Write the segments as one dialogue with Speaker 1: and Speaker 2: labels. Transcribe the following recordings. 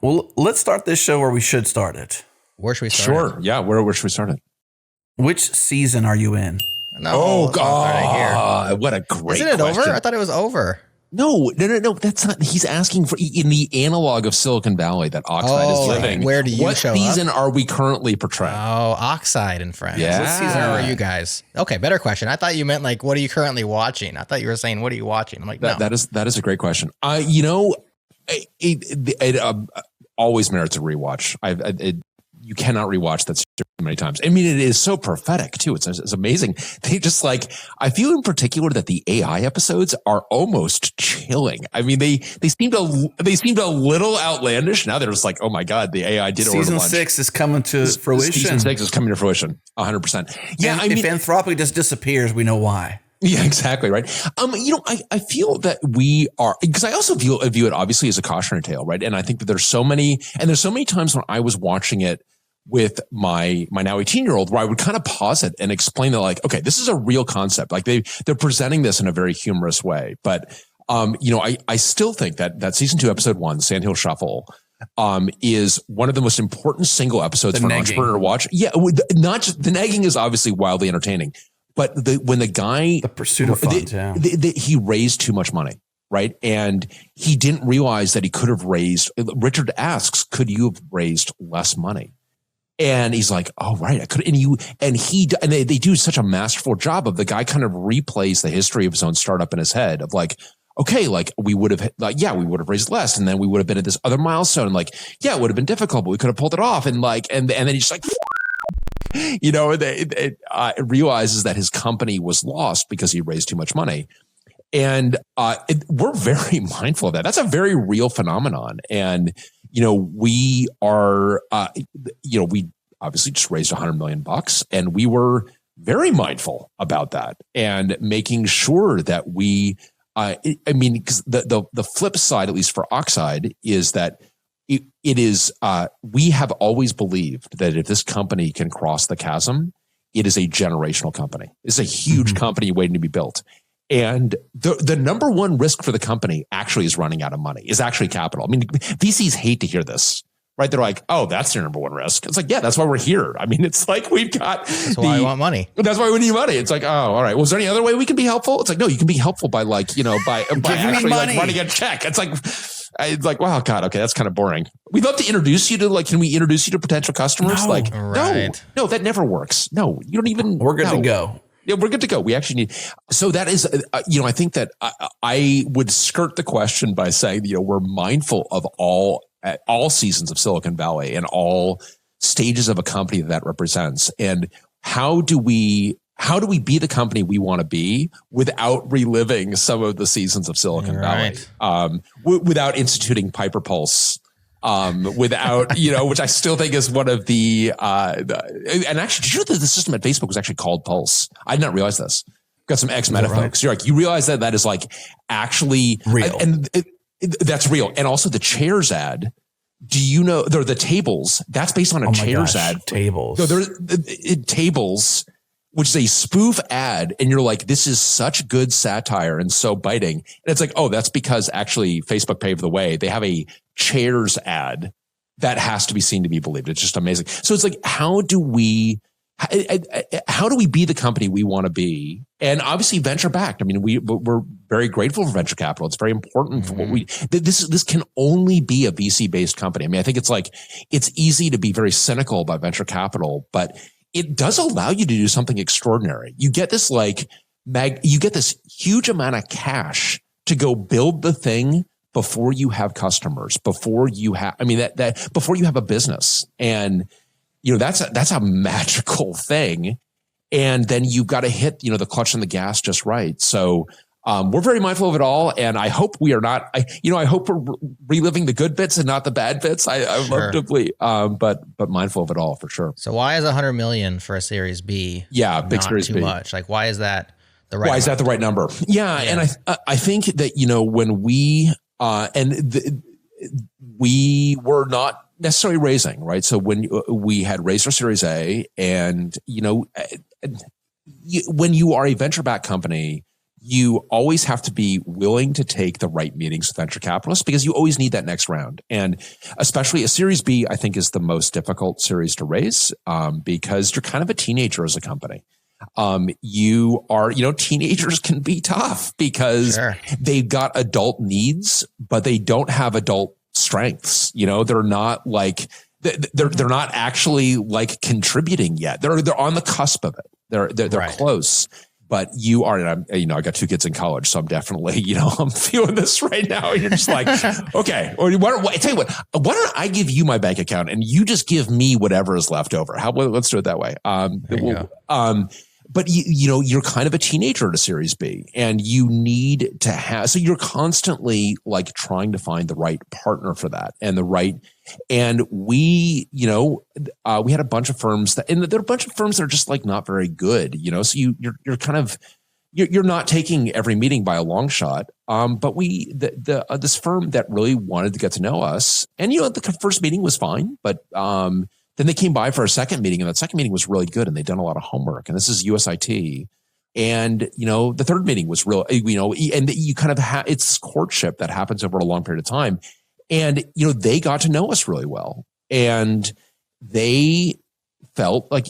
Speaker 1: Well, let's start this show where we should start it.
Speaker 2: Where should we start?
Speaker 3: Sure. Yeah. Where should we start it?
Speaker 1: Which season are you in?
Speaker 2: No,
Speaker 3: Oh, God. What a great
Speaker 2: Isn't it
Speaker 3: question.
Speaker 2: over? I thought it was over.
Speaker 3: No. That's not. He's asking for in the analog of Silicon Valley that Oxide is living.
Speaker 2: Where do you
Speaker 3: what
Speaker 2: show
Speaker 3: season
Speaker 2: up?
Speaker 3: are we currently portraying?
Speaker 2: Oh, Oxide and Friends.
Speaker 3: Yeah.
Speaker 2: What season are you guys? Okay, better question. I thought you meant like, what are you currently watching? I thought you were saying, what are you watching? I'm like, no.
Speaker 3: That is a great question. It always merits a rewatch. You cannot rewatch that too many times. I mean, it is so prophetic too. It's amazing. They just I feel in particular that the AI episodes are almost chilling. I mean, they seemed a little outlandish. Now they're just like, oh my God, the AI did order lunch.
Speaker 1: Season 6 is coming to fruition.
Speaker 3: Season 6 is coming to fruition. 100%. Yeah.
Speaker 1: And if Anthropic just disappears, we know why.
Speaker 3: Yeah, exactly. Right. I feel that we are, because I also view it obviously as a cautionary tale. Right. And I think that there's so many times when I was watching it with my now 18-year-old where I would kind of pause it and explain that okay, this is a real concept. Like they're presenting this in a very humorous way. But, I still think that season 2, episode 1, Sandhill Shuffle, is one of the most important single episodes for an entrepreneur to watch. Yeah. Not just the nagging is obviously wildly entertaining, but when the
Speaker 1: pursuit of funds,
Speaker 3: he raised too much money. Right. And he didn't realize that he could have Richard asks, could you have raised less money? And he's like, oh, right. I could. And they do such a masterful job of the guy kind of replays the history of his own startup in his head of okay, we would have raised less. And then we would have been at this other milestone. And it would have been difficult, but we could have pulled it off. And then he's just it realizes that his company was lost because he raised too much money. And we're very mindful of that. That's a very real phenomenon. And, we are, we obviously just raised $100 million and we were very mindful about that and making sure that because the flip side, at least for Oxide, is that it is, we have always believed that if this company can cross the chasm, it is a generational company. It's a huge company waiting to be built. And the number one risk for the company actually is running out of money, is actually capital. I mean, VCs hate to hear this, right? They're like, oh, that's your number one risk. It's yeah, that's why we're here. I mean, it's we've got.
Speaker 2: That's why we want money.
Speaker 3: That's why we need money. It's oh, all right. Well, is there any other way we can be helpful? It's no, you can be helpful by by actually running a check. It's wow, God, okay, that's kind of boring. We'd love to introduce you to can we introduce you to potential customers? No, that never works. No, you don't even.
Speaker 1: We're good to go.
Speaker 3: Yeah, we're good to go. We actually need. So that is, I think that I would skirt the question by saying, we're mindful of all seasons of Silicon Valley and all stages of a company that represents. And how do we be the company we want to be without reliving some of the seasons of Silicon Valley, without instituting Piper Pulse? Without, which I still think is one of and actually, did you know that the system at Facebook was actually called Pulse? I did not realize this. Got some ex-Meta folks. You're you realize that is actually
Speaker 1: real.
Speaker 3: And that's real. And also the chairs ad. Do you know, they're the tables. That's based on a chairs ad.
Speaker 1: Tables.
Speaker 3: No, tables, which is a spoof ad. And you're this is such good satire and so biting. And it's oh, that's because actually Facebook paved the way. They have a chairs ad that has to be seen to be believed. It's just amazing. So it's how do we be the company we want to be? And obviously venture backed. I mean, we're very grateful for venture capital. It's very important for what this can only be a VC based company. I mean, I think it's easy to be very cynical about venture capital, but it does allow you to do something extraordinary. You get this you get this huge amount of cash to go build the thing before you have customers, before you have a business. And, that's a magical thing. And then you've got to hit, the clutch and the gas just right. So, we're very mindful of it all. And I hope we are not, I hope we're reliving the good bits and not the bad bits. I love to believe, but mindful of it all for sure.
Speaker 2: So why is $100 million for a Series B?
Speaker 3: Yeah. Big Series
Speaker 2: B.
Speaker 3: Too
Speaker 2: much? Why is that the right?
Speaker 3: Why is that the right number? Yeah. And I think that, when we, we were not necessarily raising, right? So when we had raised our Series A and, when you are a venture-backed company, you always have to be willing to take the right meetings with venture capitalists because you always need that next round. And especially a Series B, I think, is the most difficult series to raise because you're kind of a teenager as a company. Teenagers can be tough because they've got adult needs, but they don't have adult strengths. They're not like, they're not actually like contributing yet. They're on the cusp of it. They're close. But you are, and I got 2 kids in college, so I'm definitely, I'm feeling this right now. And you're just like, okay, or tell you what, why don't I give you my bank account and you just give me whatever is left over? Let's do it that way. But you're kind of a teenager at a Series B, and you need to have. So you're constantly like trying to find the right partner for that, and we had a bunch of firms and there are a bunch of firms that are just like not very good. So you're kind of you're not taking every meeting by a long shot. But this firm that really wanted to get to know us, and the first meeting was fine, but then they came by for a second meeting, and that second meeting was really good, and they'd done a lot of homework. And this is USIT. And, the third meeting was real, and you kind of it's courtship that happens over a long period of time. And, they got to know us really well. And they felt like,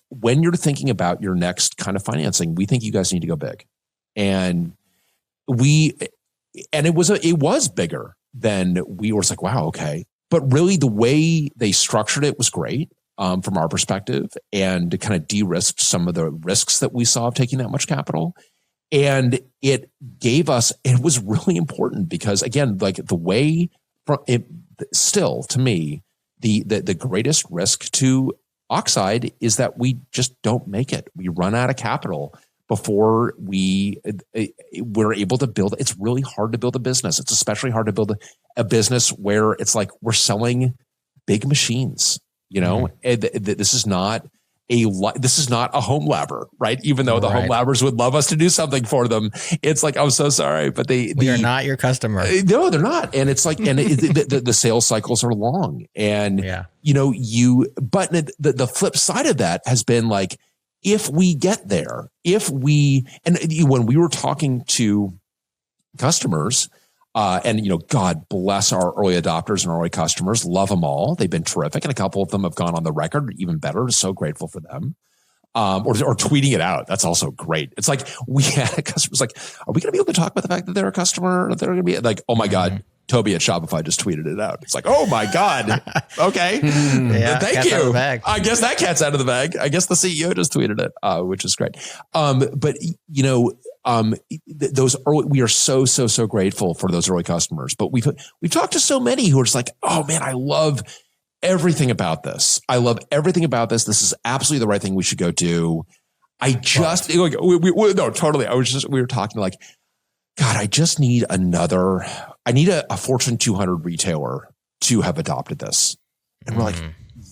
Speaker 3: when you're thinking about your next kind of financing, we think you guys need to go big. And it was bigger than we were like, wow, okay. But really, the way they structured it was great from our perspective, and kind of de-risked some of the risks that we saw of taking that much capital. And it was really important because, again, like the way still to me, the greatest risk to Oxide is that we just don't make it. We run out of capital before we're able to build. It's really hard to build a business. It's especially hard to build a business where it's like we're selling big machines. This is not a home labber, right? Even though the home labbers would love us to do something for them, it's like, I'm so sorry, but we
Speaker 2: are not your customer.
Speaker 3: No, they're not. And it's like, the sales cycles are long, and but the flip side of that has been like, if we get there, when we were talking to customers, and God bless our early adopters and our early customers, love them all. They've been terrific. And a couple of them have gone on the record, even better. So grateful for them. Or tweeting it out. That's also great. It's like we had customers like, are we going to be able to talk about the fact that they're a customer? They're going to be like, oh my God, Toby at Shopify just tweeted it out. It's like, oh my God. Okay. Thank you. I guess that cat's out of the bag. I guess the CEO just tweeted it, which is great. But those early, we are so grateful for those early customers. But we've talked to so many who are just like, oh man, I love everything about this. I love everything about this. This is absolutely the right thing we should go do. No, totally. We were talking like, God, I need a Fortune 200 retailer to have adopted this. And we're like,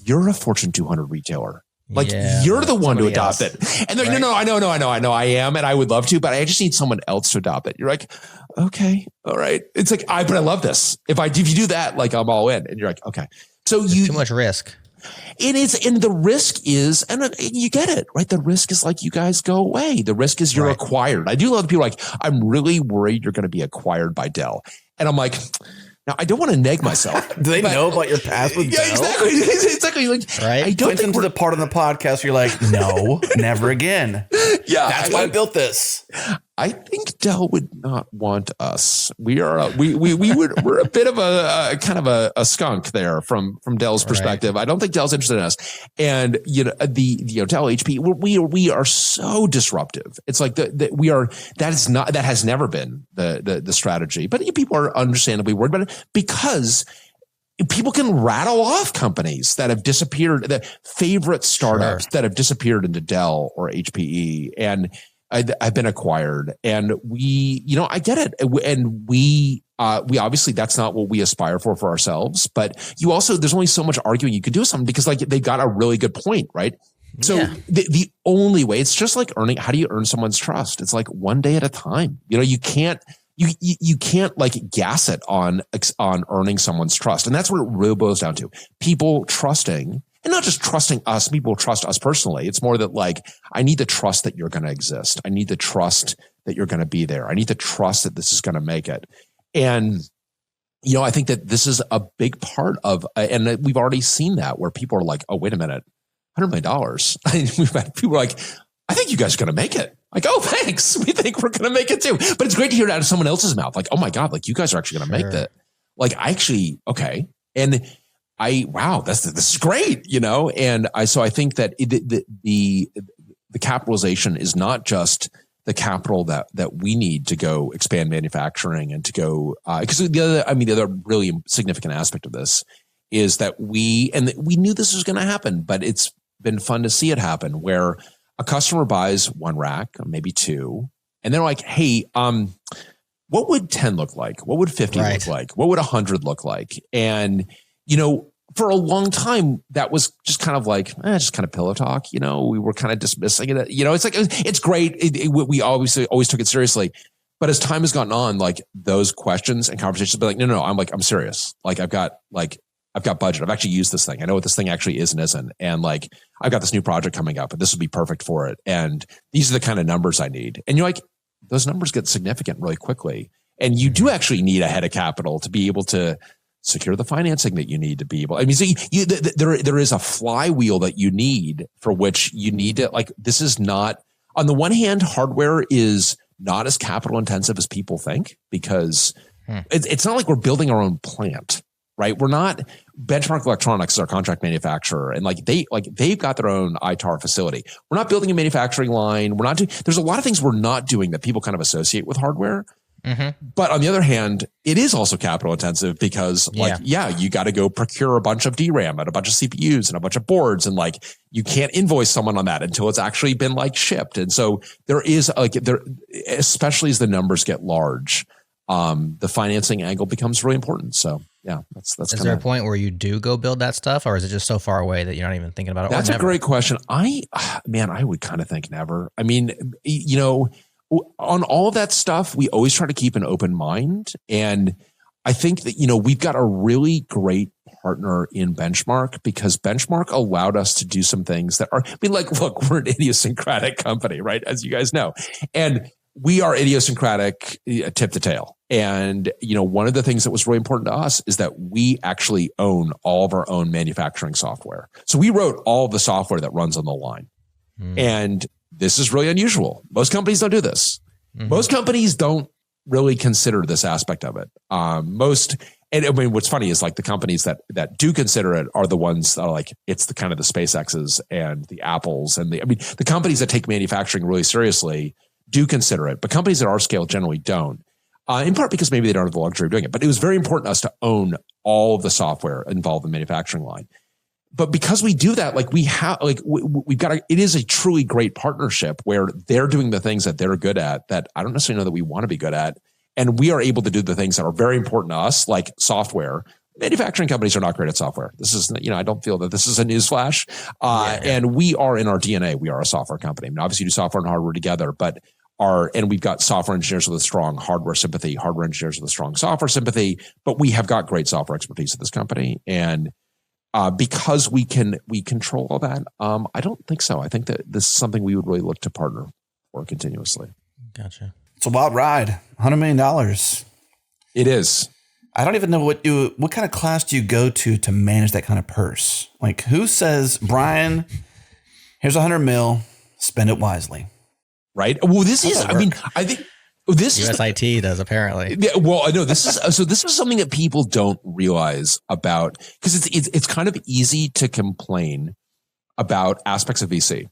Speaker 3: you're a Fortune 200 retailer. Like you're the one to adopt it. And they're like, no, I know I am. And I would love to, but I just need someone else to adopt it. You're like, okay, all right. It's like, but I love this. If you do that, like I'm all in. And you're like, okay. So
Speaker 2: there's too much risk.
Speaker 3: It is. And the risk is, and you get it, right? The risk is like, you guys go away. The risk is you're acquired. I do love the people like, I'm really worried you're going to be acquired by Dell. And I'm like, now I don't want to neg myself.
Speaker 1: Do they know about your past with Dell?
Speaker 3: Exactly. Like,
Speaker 1: right. I don't think to the part of the podcast where you're like, no, never again. Yeah. That's why I built this.
Speaker 3: I think Dell would not want us. We're a bit of a kind of a skunk there from Dell's perspective. I don't think Dell's interested in us. And Dell HP, we are so disruptive. It's like that has never been the strategy. But people are understandably worried about it because people can rattle off companies that have disappeared, the favorite startups that have disappeared into Dell or HPE, and I've been acquired, and I get it. And we obviously, that's not what we aspire for ourselves, but there's only so much arguing you can do with something because like they've got a really good point, right? So the only way, it's just like how do you earn someone's trust? It's like one day at a time. You can't like gas it on earning someone's trust. And that's what it really boils down to. People trusting and not just trusting us. People trust us personally. It's more that like, I need to trust that you're going to exist. I need to trust that you're going to be there. I need to trust that this is going to make it. And, you know, I think that this is a big part of, and we've already seen that where people are like, oh, wait a minute, $100 million. We've had people like, I think you guys are going to make it. Like, oh, thanks. We think we're going to make it too. But it's great to hear it out of someone else's mouth. Like, oh my God, like you guys are actually going to make that. Like, I actually, okay. And wow, this is great, you know? And so I think that the capitalization is not just the capital that we need to go expand manufacturing and to go, because the other really significant aspect of this is that we knew this was going to happen, but it's been fun to see it happen where a customer buys one rack, or maybe two, and they're like, hey, what would 10 look like? What would 50 look like? What would 100 look like? And, you know, for a long time, that was just kind of like, just kind of pillow talk. You know, we were kind of dismissing it. You know, it's like, it's great. We always took it seriously. But as time has gone on, like those questions and conversations, be like, no, I'm serious. Like I've got budget. I've actually used this thing. I know what this thing actually is and isn't. And like, I've got this new project coming up and this would be perfect for it. And these are the kind of numbers I need. And you're like, those numbers get significant really quickly. And you do actually need a head of capital to be able to secure the financing that you need to be able. I mean, so there is a flywheel that you need for which you need to, like, this is not, on the one hand, hardware is not as capital intensive as people think because it's not like we're building our own plant. Right. We're not. Benchmark Electronics is our contract manufacturer. And they've got their own ITAR facility. We're not building a manufacturing line. We're not doing, there's a lot of things we're not doing that people kind of associate with hardware. Mm-hmm. But on the other hand, it is also capital intensive because you got to go procure a bunch of DRAM and a bunch of CPUs and a bunch of boards. And like, you can't invoice someone on that until it's actually been like shipped. And so there is especially as the numbers get large, the financing angle becomes really important. So yeah, that's.
Speaker 2: Is there a point where you do go build that stuff, or is it just so far away that you're not even thinking about it?
Speaker 3: That's a great question. I would kind of think never. I mean, you know, on all of that stuff, we always try to keep an open mind, and I think that, you know, we've got a really great partner in Benchmark because Benchmark allowed us to do some things that are. I mean, like, look, we're an idiosyncratic company, right? As you guys know, and we are idiosyncratic tip to tail. And, you know, one of the things that was really important to us is that we actually own all of our own manufacturing software. So we wrote all of the software that runs on the line. And this is really unusual. Most companies don't do this. Most companies don't really consider this aspect of it. And I mean, what's funny is like the companies that do consider it are the ones that are like, it's the kind of the SpaceXs and the Apples and the companies that take manufacturing really seriously do consider it, but companies at our scale generally don't. In part because maybe they don't have the luxury of doing it. But it was very important to us to own all of the software involved in the manufacturing line. But because we do that, like we've got it is a truly great partnership where they're doing the things that they're good at that I don't necessarily know that we want to be good at. And we are able to do the things that are very important to us, like software. Manufacturing companies are not great at software. This is, you know, I don't feel that this is a newsflash. And we are in our DNA. We are a software company. I mean, obviously you do software and hardware together, but and we've got software engineers with a strong hardware sympathy, hardware engineers with a strong software sympathy, but we have got great software expertise at this company. And because we control all that, I don't think so. I think that this is something we would really look to partner for continuously.
Speaker 2: Gotcha.
Speaker 1: It's a wild ride. $100 million.
Speaker 3: It is.
Speaker 1: I don't even know what kind of class do you go to manage that kind of purse? Like, who says, Brian, here's $100 million, spend it wisely.
Speaker 3: Right. Well, this is, I mean, I think this
Speaker 2: USIT does apparently.
Speaker 3: Yeah. Well, I know this is something that people don't realize about because it's kind of easy to complain about aspects of VC,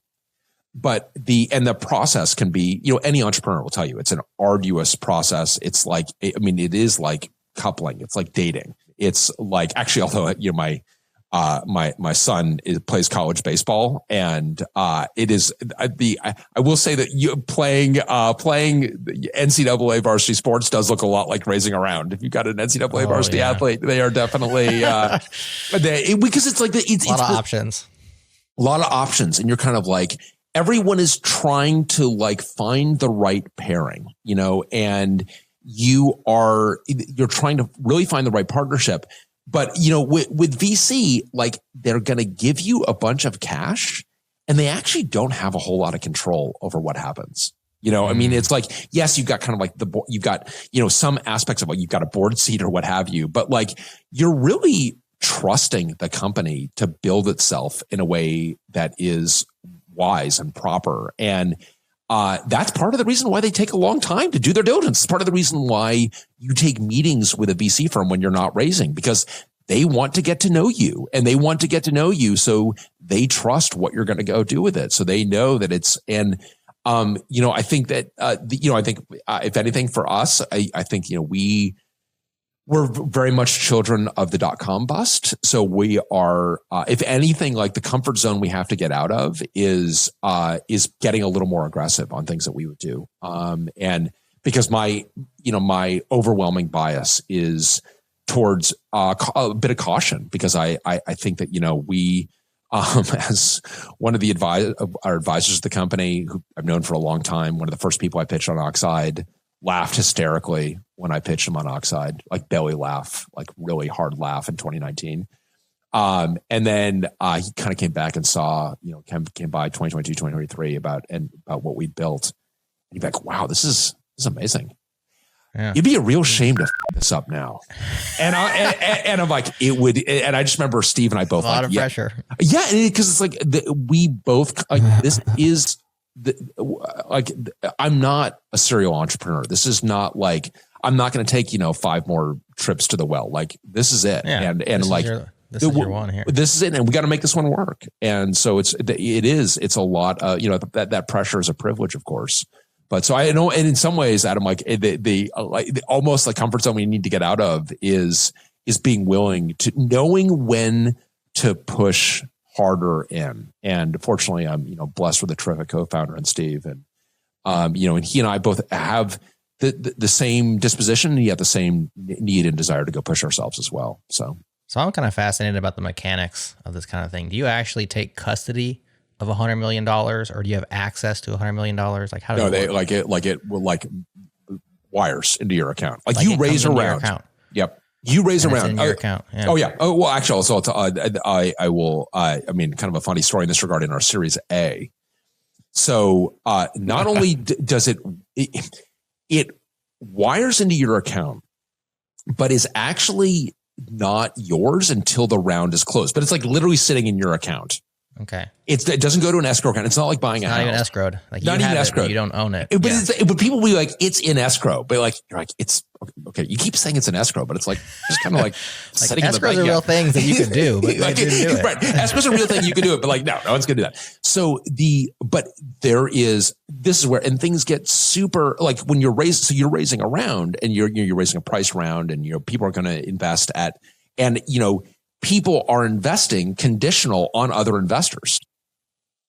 Speaker 3: but the process can be, you know, any entrepreneur will tell you it's an arduous process. It's like, I mean, it is like coupling. It's like dating. It's like actually, although, you know, my son plays college baseball, and it is I will say that you playing NCAA varsity sports does look a lot like raising around. If you've got an NCAA varsity athlete, they are definitely because it's like it's a lot of options, and you're kind of like everyone is trying to like find the right pairing, you know, and you're trying to really find the right partnership. But, with VC, like they're going to give you a bunch of cash and they actually don't have a whole lot of control over what happens. I mean, it's like, yes, you've got kind of like you've got, some aspects of you've got a board seat or what have you, but like you're really trusting the company to build itself in a way that is wise and proper. And that's part of the reason why they take a long time to do their diligence. It's part of the reason why you take meetings with a VC firm when you're not raising, because they want to get to know you and they want to get to know you. So they trust what you're going to go do with it. So they know that it's, and, I think that, if anything for us, I think, we're very much children of the .com bust. So we are, if anything, like the comfort zone we have to get out of is getting a little more aggressive on things that we would do. And because my overwhelming bias is towards a bit of caution, because I think that, we, as one of our advisors of the company, who I've known for a long time, one of the first people I pitched on Oxide, laughed hysterically when I pitched him on Oxide, like belly laugh, like really hard laugh in 2019. And then he kind of came back and saw, came by 2022, 2023 about what we'd built. And he'd be like, wow, this is amazing. Yeah. It'd be a real shame to f this up now. And I'm like, it would. And I just remember Steve and I both
Speaker 2: a lot of pressure.
Speaker 3: Yeah. Because it's like we both, this is I'm not a serial entrepreneur. This is not like, I'm not going to take, 5 more trips to the well. Like this is it. Yeah, and
Speaker 2: this is your one here.
Speaker 3: This is it. And we got to make this one work. And so it's a lot, that pressure is a privilege, of course. But so I know, and in some ways, Adam, like the almost like comfort zone we need to get out of is being willing to knowing when to push harder in. And fortunately, I'm blessed with a terrific co-founder in Steve, and and he and I both have the same disposition, and yet the same need and desire to go push ourselves as well. So
Speaker 2: I'm kind of fascinated about the mechanics of this kind of thing. Do you actually take custody of $100 million, or do you have access to $100 million? Like how?
Speaker 3: No, they like it wires into your account. Like you raise a round. Yep. You raise a round.
Speaker 2: In your account. Yeah.
Speaker 3: Oh yeah. Oh well, actually, also I will. I mean, kind of a funny story in this regard in our Series A. So not only does it wires into your account, but is actually not yours until the round is closed. But it's like literally sitting in your account.
Speaker 2: Okay.
Speaker 3: It doesn't go to an escrow account. It's not like buying a house.
Speaker 2: Not even escrowed. Like
Speaker 3: not even escrowed.
Speaker 2: You don't own it.
Speaker 3: But people will be like, it's in escrow. But like, you're like, it's okay. You keep saying it's an escrow, but it's like just kind of like setting in the
Speaker 2: escrows are real things that you can do, but
Speaker 3: like,
Speaker 2: didn't do it.
Speaker 3: Right. Escrows are a real thing you can do it, but like no one's gonna do that. So but this is where, and things get super, like when you're raising a round and you're raising a price round, and people are gonna invest and people are investing conditional on other investors.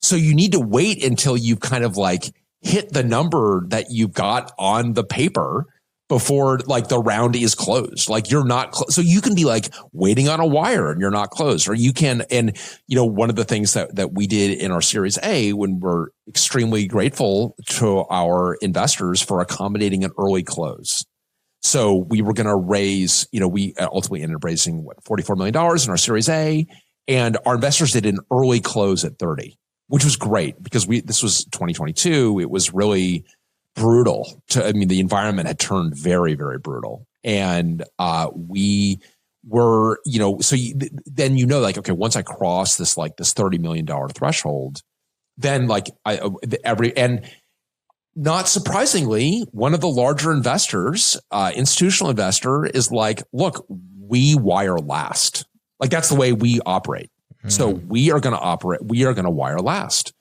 Speaker 3: So you need to wait until you've kind of like hit the number that you've got on the paper before like the round is closed. Like you're not, so you can be like waiting on a wire and you're not closed, or you can. And, one of the things that we did in our Series A, when we're extremely grateful to our investors for accommodating an early close. So we were going to raise, we ultimately ended up raising $44 million in our Series A, and our investors did an early close at 30, which was great because this was 2022. It was really brutal. The environment had turned very, very brutal. And we were, then like, okay, once I cross this $30 million threshold, then not surprisingly, one of the larger investors, institutional investor, is like, look, we wire last. Like that's the way we operate. Mm-hmm. So we are going to wire last.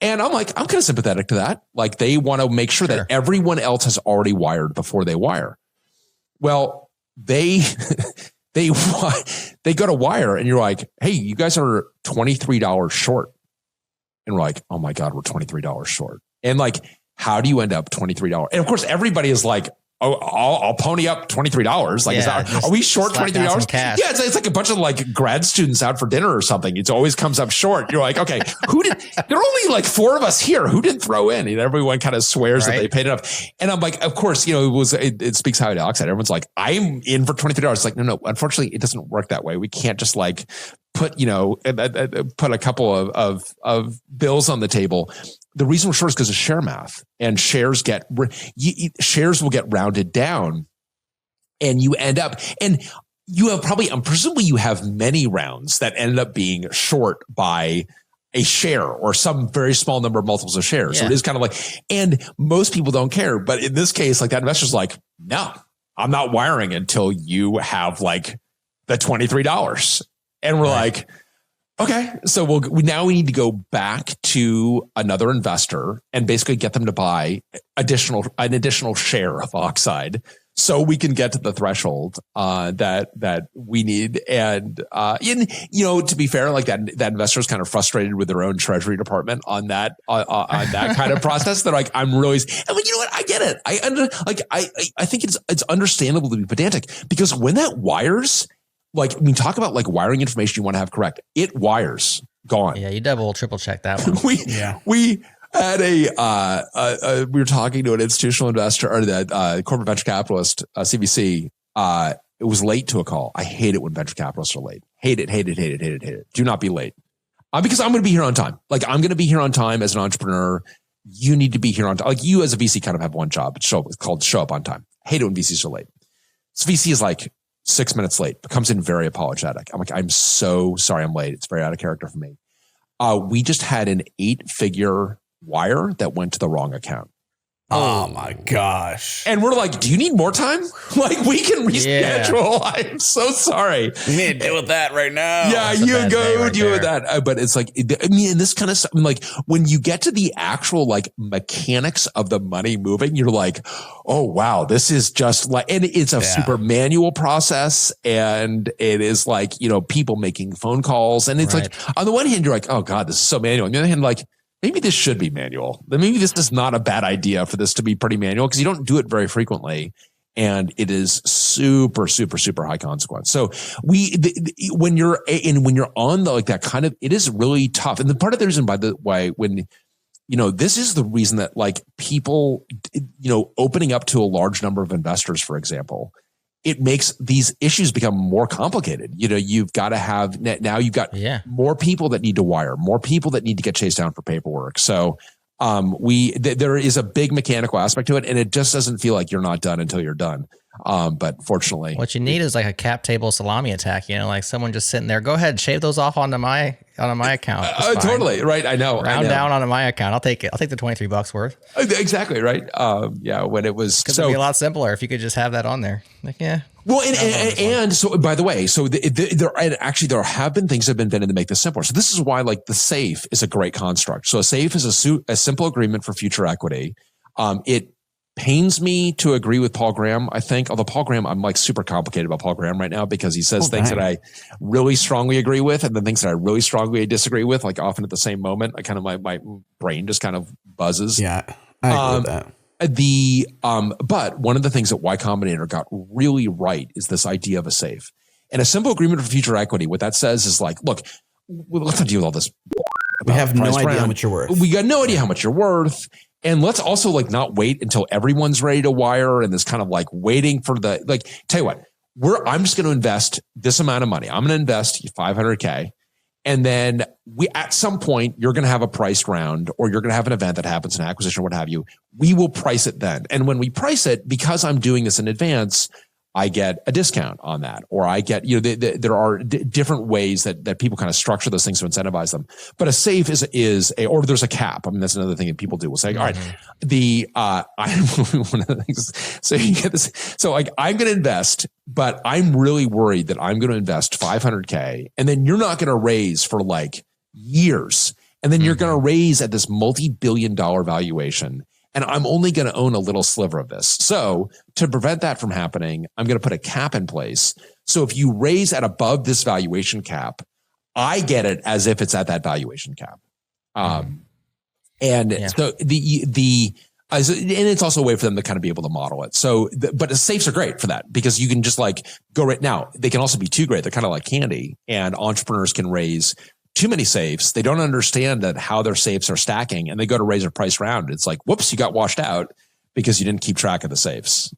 Speaker 3: And I'm like, I'm kind of sympathetic to that. Like they want to make sure that everyone else has already wired before they wire. Well, they go to wire and you're like, hey, you guys are $23 short. And we're like, oh my God, we're $23 short. And like, how do you end up $23? And of course, everybody is like, I'll pony up $23. Like, are we short $23? Yeah, it's like a bunch of like grad students out for dinner or something. It always comes up short. You're like, okay, there are only like 4 of us here. Who did throw in? And everyone kind of swears that they paid enough. And I'm like, of course, it speaks highly to Oxide. Everyone's like, I'm in for $23. It's like, no, unfortunately, it doesn't work that way. We can't just like put a couple of bills on the table. The reason we're short is because of share math, and shares will get rounded down, and you end up, and you have presumably you have many rounds that ended up being short by a share or some very small number of multiples of shares. So it is kind of like, and most people don't care. But in this case, like that investor's like, no, I'm not wiring until you have like the $23. And we're like, okay, so we need to go back to another investor and basically get them to buy an additional share of Oxide, so we can get to the threshold that we need. And to be fair, like that investor is kind of frustrated with their own treasury department on that kind of process. They're like, I'm really, and like, you know what? I get it. I think it's understandable to be pedantic, because when that wires. Like, I mean, talk about like wiring information you want to have correct. It wires, gone.
Speaker 2: Yeah, you triple check that one.
Speaker 3: We had we were talking to an institutional investor or the corporate venture capitalist, CVC. It was late to a call. I hate it when venture capitalists are late. Hate it. Do not be late. Because I'm going to be here on time. Like, I'm going to be here on time as an entrepreneur. You need to be here on time. Like, you as a VC kind of have one job. It's called show up on time. Hate it when VCs are late. So VC is like 6 minutes late, comes in very apologetic. I'm like, I'm so sorry I'm late. It's very out of character for me. We just had an 8-figure wire that went to the wrong account.
Speaker 1: Oh my gosh.
Speaker 3: And we're like, do you need more time? Like, we can reschedule. Yeah. I'm so sorry.
Speaker 1: We need to deal with that right now.
Speaker 3: Yeah, you go deal with that. But it's like, I mean, this kind of stuff, like when you get to the actual like mechanics of the money moving, you're like, oh, wow, this is just like, and it's a super manual process. And it is like, people making phone calls. And it's like, on the one hand, you're like, oh God, this is so manual. On the other hand, like, maybe this should be manual. Maybe this is not a bad idea for this to be pretty manual, because you don't do it very frequently, and it is super, super, super high consequence. So when you're on that kind of, it is really tough. And the part of the reason, by the way, when this is the reason that like people, opening up to a large number of investors, for example, it makes these issues become more complicated. You've got to have, now you've got more people that need to wire, more people that need to get chased down for paperwork. So there is a big mechanical aspect to it, and it just doesn't feel like you're not done until you're done. But fortunately,
Speaker 2: what you need is like a cap table salami attack, like someone just sitting there, go ahead, shave those off onto my account.
Speaker 3: Totally. Right. I know.
Speaker 2: Round down onto my account. I'll take it. I'll take the $23 worth.
Speaker 3: Exactly. Right. When it was,
Speaker 2: it'd be a lot simpler if you could just have that on there. Like, yeah.
Speaker 3: Well, and so, by the way, so there have been things that have been invented to make this simpler. So this is why like the SAFE is a great construct. So a SAFE is a simple agreement for future equity. It pains me to agree with Paul Graham, I think. Although Paul Graham, I'm like super complicated about Paul Graham right now, because he says things that I really strongly agree with, and then things that I really strongly disagree with, like often at the same moment. I kind of, my brain just kind of buzzes.
Speaker 1: Yeah, I agree with that.
Speaker 3: But one of the things that Y Combinator got really right is this idea of a SAFE. And a simple agreement for future equity, what that says is like, look, let's not deal with all this.
Speaker 1: We have no idea how much you're worth.
Speaker 3: We got no idea how much you're worth. And let's also like not wait until everyone's ready to wire, and this kind of like waiting for the, like, tell you what, I'm just going to invest this amount of money. I'm going to invest $500K. And then at some point, you're going to have a priced round, or you're going to have an event that happens, an acquisition or what have you. We will price it then. And when we price it, because I'm doing this in advance, I get a discount on that, or I get, there are different ways that people kind of structure those things to incentivize them. But a SAFE or there's a cap. I mean, that's another thing that people do. We'll say, all right, one of the things, so you get this. So like, I'm going to invest, but I'm really worried that I'm going to invest $500K, and then you're not going to raise for like years. And then you're going to raise at this multi-billion-dollar valuation. And I'm only going to own a little sliver of this. So to prevent that from happening, I'm going to put a cap in place. So if you raise at above this valuation cap, I get it as if it's at that valuation cap. So And it's also a way for them to kind of be able to model it. So, but the safes are great for that because you can just like go right now. They can also be too great. They're kind of like candy, and entrepreneurs can raise too many safes. They don't understand that how their safes are stacking, and they go to raise their price round. It's like, whoops, you got washed out because you didn't keep track of the safes.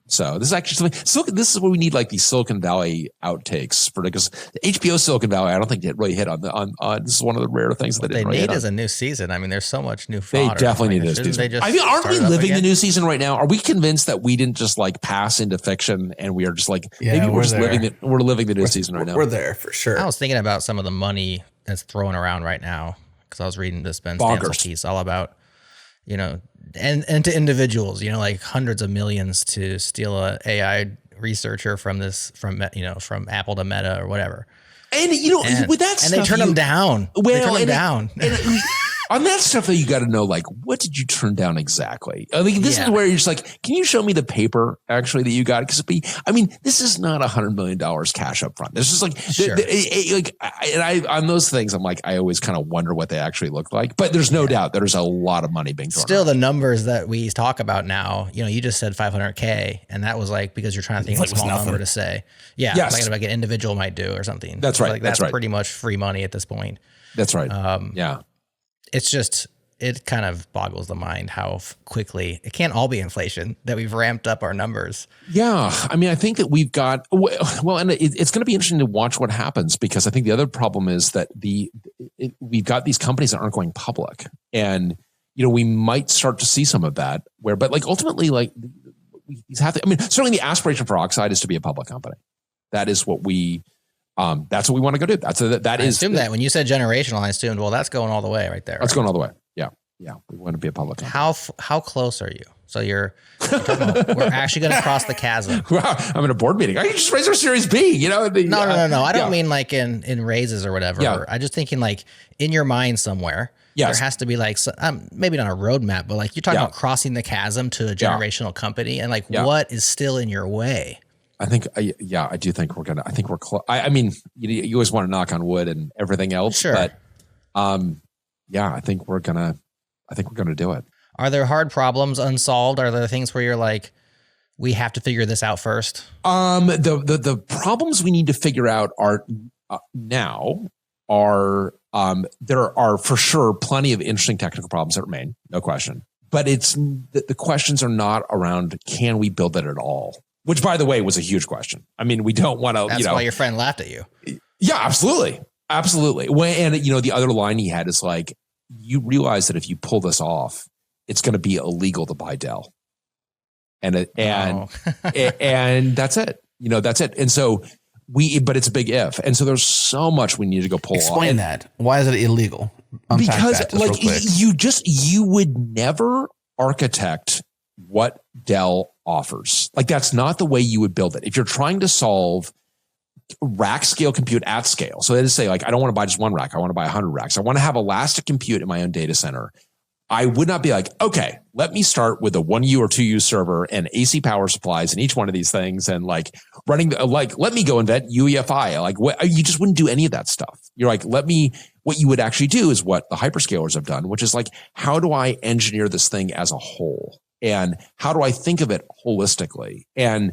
Speaker 3: So this is actually something. This is where we need like these Silicon Valley outtakes for, because the HBO Silicon Valley, I don't think it really hit on this is one of the rare things that
Speaker 2: they need is a new season. I mean, there's so much new fodder.
Speaker 3: They definitely need a new season. I mean, aren't we living the new season right now? Are we convinced that we didn't just like pass into fiction and we are just like, maybe we're just living the new season right now?
Speaker 1: We're there for sure.
Speaker 2: I was thinking about some of the money that's thrown around right now because I was reading this Ben Stancil piece all about, and to individuals, like hundreds of millions to steal a AI researcher from Apple to Meta or whatever.
Speaker 3: And with that stuff,
Speaker 2: and they turn them down.
Speaker 3: Well,
Speaker 2: they turn them down.
Speaker 3: On that stuff, though, you got to know, like, what did you turn down exactly? I mean, this is where you're just like, can you show me the paper actually that you got? Because this is not $100 million cash up front. This is like, on those things, I'm like, I always kind of wonder what they actually look like. But there's no doubt there's a lot of money being thrown
Speaker 2: Still,
Speaker 3: around.
Speaker 2: The numbers that we talk about now, you just said 500K, and that was like because you're trying to think of a small number to say. Yeah, yes. Like an individual might do or something.
Speaker 3: That's right.
Speaker 2: Like that's pretty much free money at this point.
Speaker 3: That's right. Yeah.
Speaker 2: It's just, it kind of boggles the mind how quickly it can't all be inflation that we've ramped up our numbers.
Speaker 3: Yeah. I mean, I think that we've got, and it's going to be interesting to watch what happens, because I think the other problem is that we've got these companies that aren't going public, and, we might start to see some of that but like ultimately, like we have to, certainly the aspiration for Oxide is to be a public company. That is what that's what we want to go do. I assume
Speaker 2: that when you said generational, I assumed, well, that's going all the way right there.
Speaker 3: That's going all the way. Yeah. Yeah. We want to be a public company.
Speaker 2: How close are you? So you're talking about, we're actually going to cross the chasm.
Speaker 3: Wow. I'm in a board meeting. I just raise our Series B, No.
Speaker 2: I don't mean like in raises or whatever. Yeah. I'm just thinking like in your mind somewhere. Yes. There has to be like, maybe not a roadmap, but like you're talking about crossing the chasm to a generational company, and like what is still in your way?
Speaker 3: I think, I do think we're going to, I think we're close. You always want to knock on wood and everything else,
Speaker 2: sure.
Speaker 3: But, I think we're going to do it.
Speaker 2: Are there hard problems unsolved? Are there things where you're like, we have to figure this out first?
Speaker 3: The problems we need to figure out are there are for sure plenty of interesting technical problems that remain, no question. But it's the questions are not around, can we build it at all? Which, by the way, was a huge question. We don't want to,
Speaker 2: That's why your friend laughed at you.
Speaker 3: Yeah, absolutely. Absolutely. And, the other line he had is like, you realize that if you pull this off, it's going to be illegal to buy Dell. And that's it. That's it. And so but it's a big if. And so there's so much we need to go pull off.
Speaker 1: Explain that. Why is it illegal?
Speaker 3: Because like you would never architect what Dell offers. Like that's not the way you would build it. If you're trying to solve rack scale compute at scale. So they just say like, I don't want to buy just one rack. I want to buy 100 racks. I want to have elastic compute in my own data center. I would not be like, okay, let me start with a 1U or 2U server and AC power supplies in each one of these things. And like running, let me go invent UEFI. Like you just wouldn't do any of that stuff. You're like, what you would actually do is what the hyperscalers have done, which is like, how do I engineer this thing as a whole? And how do I think of it holistically? And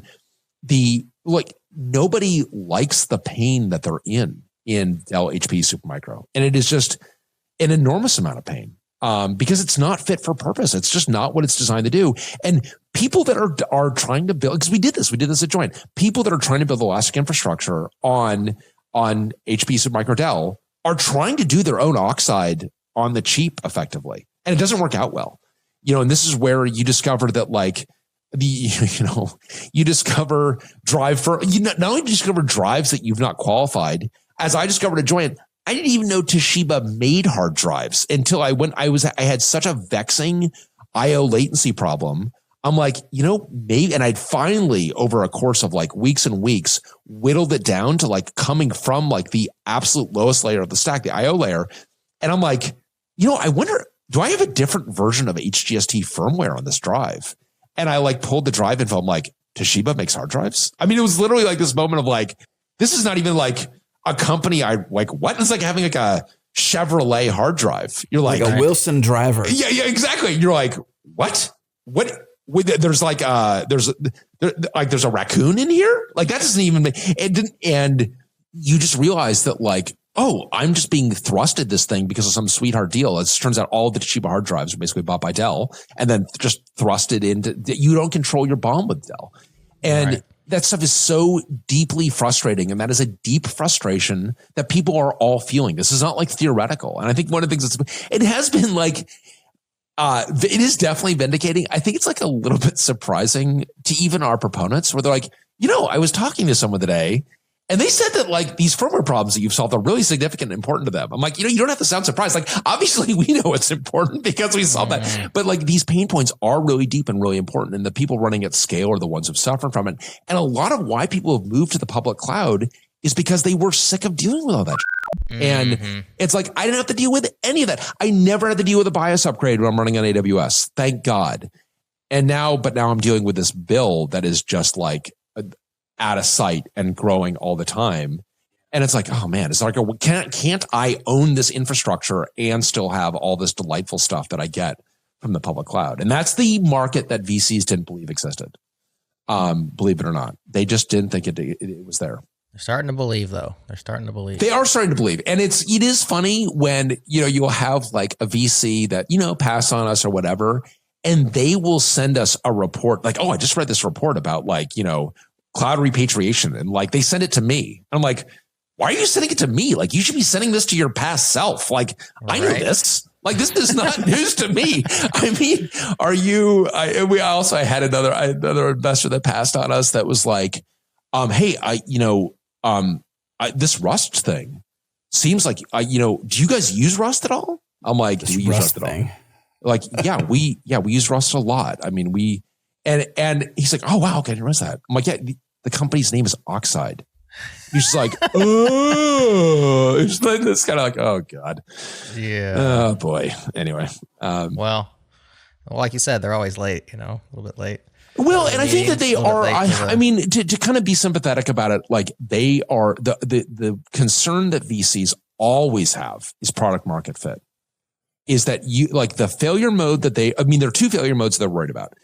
Speaker 3: nobody likes the pain that they're in Dell HP Supermicro. And it is just an enormous amount of pain because it's not fit for purpose. It's just not what it's designed to do. And people that are trying to build, because we did this at Joint, people that are trying to build elastic infrastructure on HP Supermicro Dell are trying to do their own Oxide on the cheap effectively. And it doesn't work out well. And this is where you discover that like you discover not only discover drives that you've not qualified, as I discovered at Joint, I didn't even know Toshiba made hard drives until I had such a vexing IO latency problem. I'm like, maybe, and I'd finally over a course of like weeks and weeks whittled it down to like coming from like the absolute lowest layer of the stack, the IO layer. And I'm like, I wonder, do I have a different version of HGST firmware on this drive? And I like pulled the drive info. I'm like, Toshiba makes hard drives? It was literally like this moment of like, this is not even like a company I like, what? It's like having like a Chevrolet hard drive. You're like
Speaker 1: a Wilson driver.
Speaker 3: Yeah, exactly. You're like, what? There's like there's a raccoon in here. Like that doesn't even and you just realize that like, oh, I'm just being thrusted this thing because of some sweetheart deal. It turns out all of the Toshiba hard drives are basically bought by Dell and then just thrusted into, you don't control your BOM with Dell. And that stuff is so deeply frustrating. And that is a deep frustration that people are all feeling. This is not like theoretical. And I think one of the things it has been like, it is definitely vindicating. I think it's like a little bit surprising to even our proponents where they're like, I was talking to someone today and they said that like these firmware problems that you've solved are really significant and important to them. I'm like, you don't have to sound surprised. Like obviously we know it's important because we solved that, but like these pain points are really deep and really important. And the people running at scale are the ones who've suffered from it. And a lot of why people have moved to the public cloud is because they were sick of dealing with all that. And it's like, I didn't have to deal with any of that. I never had to deal with a BIOS upgrade when I'm running on AWS. Thank God. And now I'm dealing with this bill that is just like out of sight and growing all the time. And it's like, oh man, it's like, can't I own this infrastructure and still have all this delightful stuff that I get from the public cloud? And that's the market that VCs didn't believe existed. Believe it or not, they just didn't think it was there.
Speaker 2: They're starting to believe, though. They're starting to believe.
Speaker 3: They are starting to believe. And it is funny when, you'll have like a VC that, pass on us or whatever, and they will send us a report like, oh, I just read this report about like, cloud repatriation. And like, they send it to me. I'm like, why are you sending it to me? Like, you should be sending this to your past self. Like, I know this. Like, this is not news to me. I mean, I had another investor that passed on us that was like, hey, this Rust thing seems like, do you guys use Rust at all? I'm like, do we use Rust at all? Like, yeah, we use Rust a lot. I mean, and he's like, oh, wow, okay, I didn't realize that. I'm like, yeah, the company's name is Oxide. He's just like, oh, it's kind of like, oh God.
Speaker 2: Yeah.
Speaker 3: Oh boy. Anyway.
Speaker 2: Well, like you said, they're always late, a little bit late.
Speaker 3: Well, and I think that they are, I mean, to kind of be sympathetic about it, like they are, the concern that VCs always have is product market fit. Is that like the failure mode that there are two failure modes they're worried about.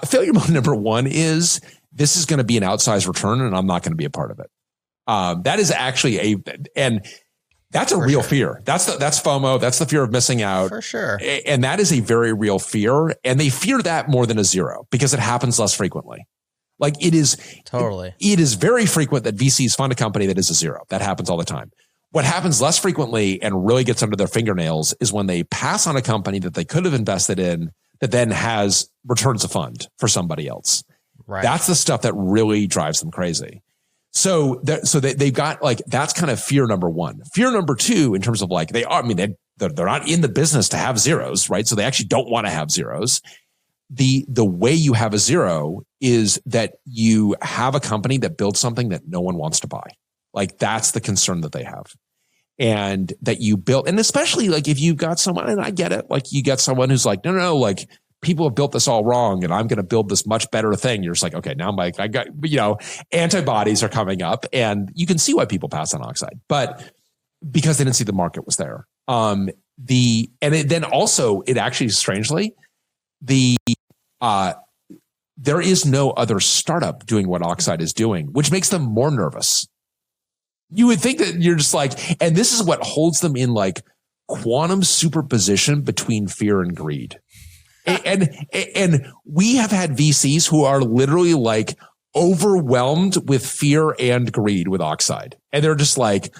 Speaker 3: Failure mode number one is this is going to be an outsized return and I'm not going to be a part of it. That is actually and that's a real fear. That's FOMO. That's the fear of missing out.
Speaker 2: For sure.
Speaker 3: And that is a very real fear. And they fear that more than a zero because it happens less frequently. Like it is
Speaker 2: totally.
Speaker 3: It is very frequent that VCs fund a company that is a zero. That happens all the time. What happens less frequently and really gets under their fingernails is when they pass on a company that they could have invested in that then has returns a fund for somebody else.
Speaker 2: Right.
Speaker 3: That's the stuff that really drives them crazy. So they've got like, that's kind of fear number one. Fear number two, in terms of like, they're not in the business to have zeros, right? So they actually don't want to have zeros. The way you have a zero is that you have a company that builds something that no one wants to buy. Like that's the concern that they have. And that you built, and especially like if you've got someone, and I get it, like you get someone who's like, no, like people have built this all wrong and I'm going to build this much better thing. You're just like, okay, now I'm like, I got, antibodies are coming up and you can see why people pass on Oxide, but because they didn't see the market was there. Then also it actually strangely, there is no other startup doing what Oxide is doing, which makes them more nervous. You would think that you're just like, and this is what holds them in like quantum superposition between fear and greed. And we have had VCs who are literally like overwhelmed with fear and greed with Oxide. And they're just like,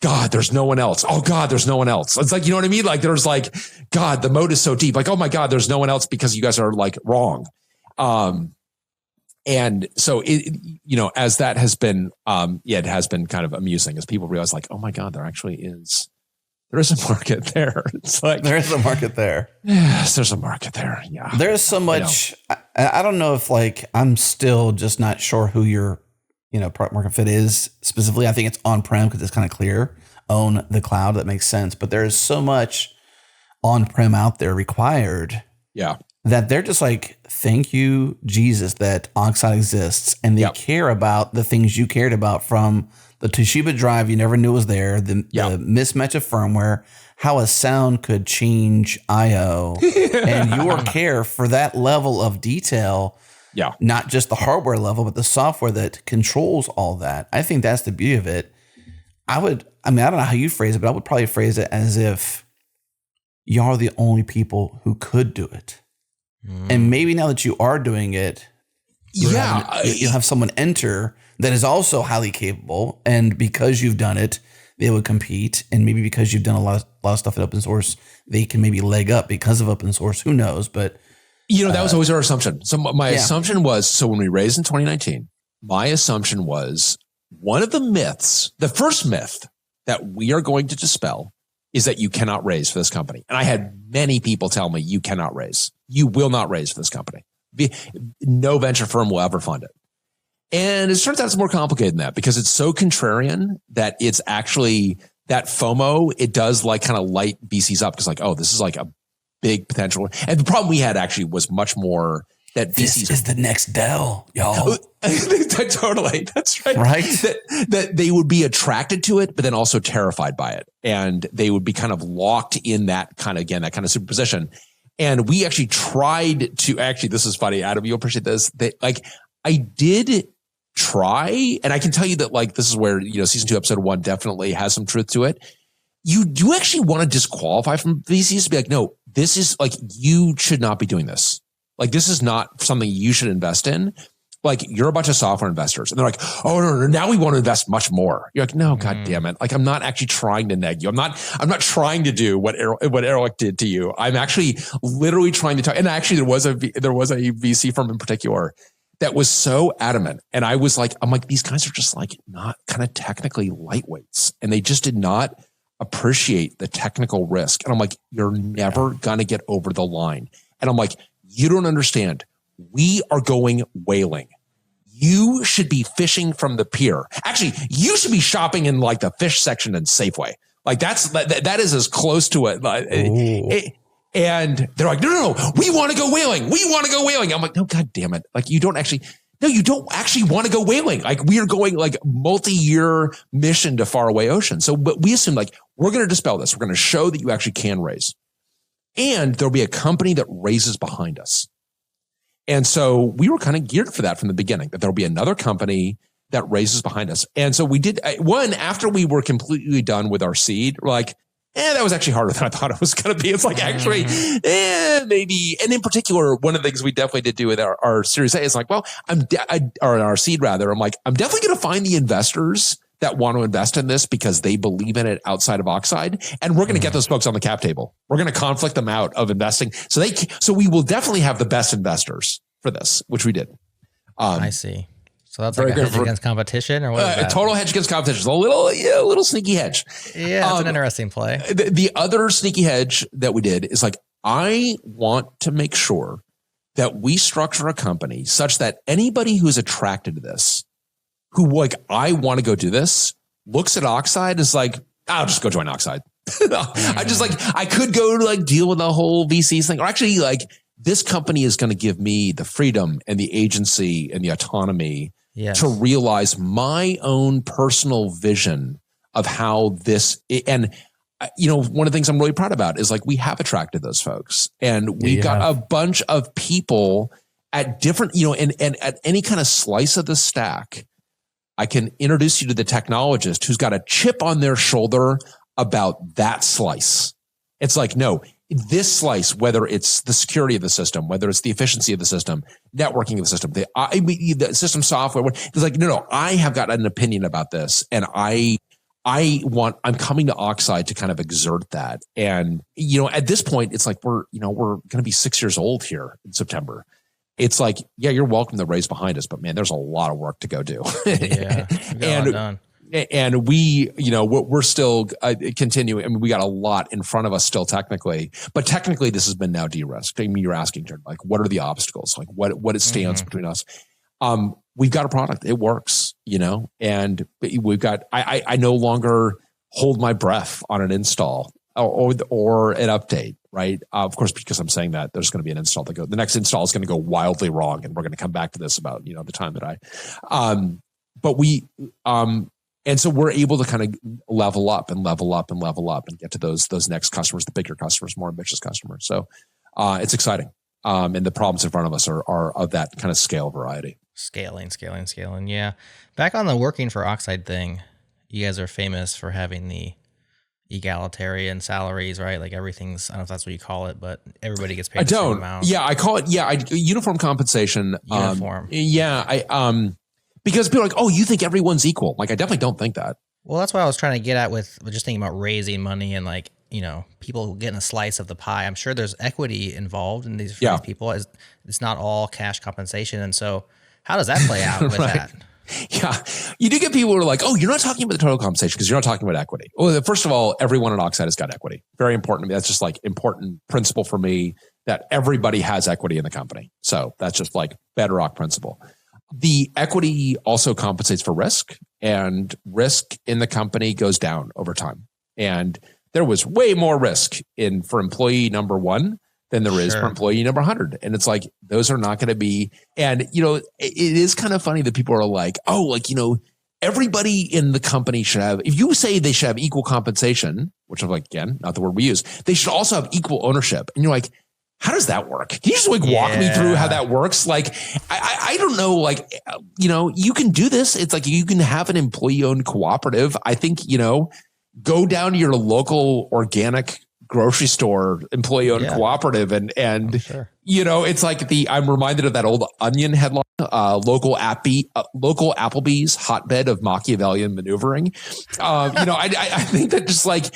Speaker 3: God, there's no one else. Oh God, there's no one else. It's like, you know what I mean? Like there's like, God, the moat is so deep. Like, oh my God, there's no one else because you guys are like wrong. And so as that has been, it has been kind of amusing as people realize like, oh my God, there is a market there. It's like
Speaker 1: there is a market there.
Speaker 3: Yes, there's a market there. Yeah.
Speaker 1: There's so much. I don't know if like I'm still just not sure who your product market fit is specifically. I think it's on-prem because it's kind of clear. Own the cloud. That makes sense. But there is so much on-prem out there required.
Speaker 3: Yeah.
Speaker 1: That they're just like, thank you, Jesus, that Oxide exists. And they care about the things you cared about from the Toshiba drive, you never knew was there. The mismatch of firmware, how a sound could change I/O, and your care for that level of detail.
Speaker 3: Yeah.
Speaker 1: Not just the hardware level, but the software that controls all that. I think that's the beauty of it. I don't know how you phrase it, but I would probably phrase it as if you're the only people who could do it. And maybe now that you are doing it, you'll have someone enter that is also highly capable. And because you've done it, they would compete. And maybe because you've done a lot of stuff in open source, they can maybe leg up because of open source. Who knows? But
Speaker 3: that was always our assumption. So my assumption was, so when we raised in 2019, my assumption was one of the myths, the first myth that we are going to dispel is that you cannot raise for this company. And I had many people tell me, you cannot raise. You will not raise for this company. No venture firm will ever fund it. And it turns out it's more complicated than that because it's so contrarian that it's actually that FOMO, it does like kind of light VCs up because like, oh, this is like a big potential. And the problem we had actually was much more that VCs.
Speaker 1: This is the next Dell, y'all.
Speaker 3: Totally. That's right.
Speaker 1: Right.
Speaker 3: That they would be attracted to it, but then also terrified by it. And they would be kind of locked in that kind of, again, that kind of superposition. And we actually tried to this is funny, Adam, you'll appreciate this. I did try, and I can tell you that like, this is where, season 2, episode 1 definitely has some truth to it. You do actually want to disqualify from VCs to be like, no, this is like, you should not be doing this. Like, this is not something you should invest in. Like, you're a bunch of software investors. And they're like, oh, no, now we want to invest much more. You're like, no, God damn it. Like, I'm not actually trying to neg you. I'm not trying to do what Eric did to you. I'm actually literally trying to talk. And actually, there was a VC firm in particular that was so adamant. And I'm like, these guys are just like not kind of technically lightweights. And they just did not appreciate the technical risk. And I'm like, you're never going to get over the line. And I'm like, you don't understand. We are going whaling. You should be fishing from the pier. Actually, you should be shopping in like the fish section in Safeway. Like that is as close to it. And they're like, no, we want to go whaling. We want to go whaling. I'm like, no, God damn it. Like you don't actually want to go whaling. Like we are going like multi-year mission to faraway ocean. So, but we assume like, we're going to dispel this. We're going to show that you actually can raise. And there'll be a company that raises behind us. And so we were kind of geared for that from the beginning, that there'll be another company that raises behind us. And so we did one after we were completely done with our seed. We're like, that was actually harder than I thought it was going to be. It's like actually, maybe. And in particular, one of the things we definitely did do with our Series A is like, well, or our seed rather, I'm like, I'm definitely going to find the investors that want to invest in this because they believe in it outside of Oxide. And we're going to get those folks on the cap table. We're going to conflict them out of investing. So we will definitely have the best investors for this, which we did.
Speaker 2: I see. So that's like a hedge against competition or what is that?
Speaker 3: A total hedge against competition. A little sneaky hedge.
Speaker 2: Yeah, it's an interesting play.
Speaker 3: The other sneaky hedge that we did is like, I want to make sure that we structure a company such that anybody who's attracted to this, who like, I want to go do this, looks at Oxide is like, I'll just go join Oxide. I just like, I could go to like deal with the whole VCs thing, or actually like this company is going to give me the freedom and the agency and the autonomy to realize my own personal vision of how this, and one of the things I'm really proud about is like, we have attracted those folks and we've got a bunch of people at different, and at any kind of slice of the stack, I can introduce you to the technologist who's got a chip on their shoulder about that slice. It's like, no, this slice, whether it's the security of the system, whether it's the efficiency of the system, networking of the system, the system software, it's like, no, I have got an opinion about this. And I'm coming to Oxide to kind of exert that. And, at this point, it's like, we're going to be 6 years old here in September. It's like, yeah, you're welcome to raise behind us, but man, there's a lot of work to go do. And we, we're still continuing. I mean, we got a lot in front of us still technically, but technically this has been now de-risked. I mean, you're asking, like, what are the obstacles? Like what it stands between us? We've got a product. It works, and we've got, I no longer hold my breath on an install or an update. Right. Of course, because I'm saying that there's going to be an install the next install is going to go wildly wrong. And we're going to come back to this about, the time that but we, And so we're able to kind of level up and get to those next customers, the bigger customers, more ambitious customers. So it's exciting. And the problems in front of us are of that kind of scale variety. Scaling.
Speaker 2: Yeah. Back on the working for Oxide thing, you guys are famous for having the egalitarian salaries, right? Like everything's, I don't know if that's what you call it, but everybody gets paid the same amount.
Speaker 3: Yeah, I call it, uniform compensation.
Speaker 2: Uniform.
Speaker 3: Because people are like, oh, you think everyone's equal. Like, I definitely don't think that.
Speaker 2: Well, that's what I was trying to get at with just thinking about raising money and like, people getting a slice of the pie. I'm sure there's equity involved in these people. It's not all cash compensation. And so how does that play out with that?
Speaker 3: Yeah. You do get people who are like, oh, you're not talking about the total compensation because you're not talking about equity. Well, first of all, everyone at Oxide has got equity. Very important to me. That's just like important principle for me that everybody has equity in the company. So that's just like bedrock principle. The equity also compensates for risk, and risk in the company goes down over time. And there was way more risk for employee number 1 than there is for employee number 100. And it's like, those are not going to be, and it is kind of funny that people are like, oh, like, everybody in the company should have, if you say they should have equal compensation, which I'm like, again, not the word we use, they should also have equal ownership. And you're like, how does that work? Can you just walk me through how that works? Like, I don't know, like, you can do this. It's like, you can have an employee owned cooperative. I think, go down to your local organic grocery store employee owned cooperative and it's like I'm reminded of that old Onion headline, local Applebee's hotbed of Machiavellian maneuvering. I think that just like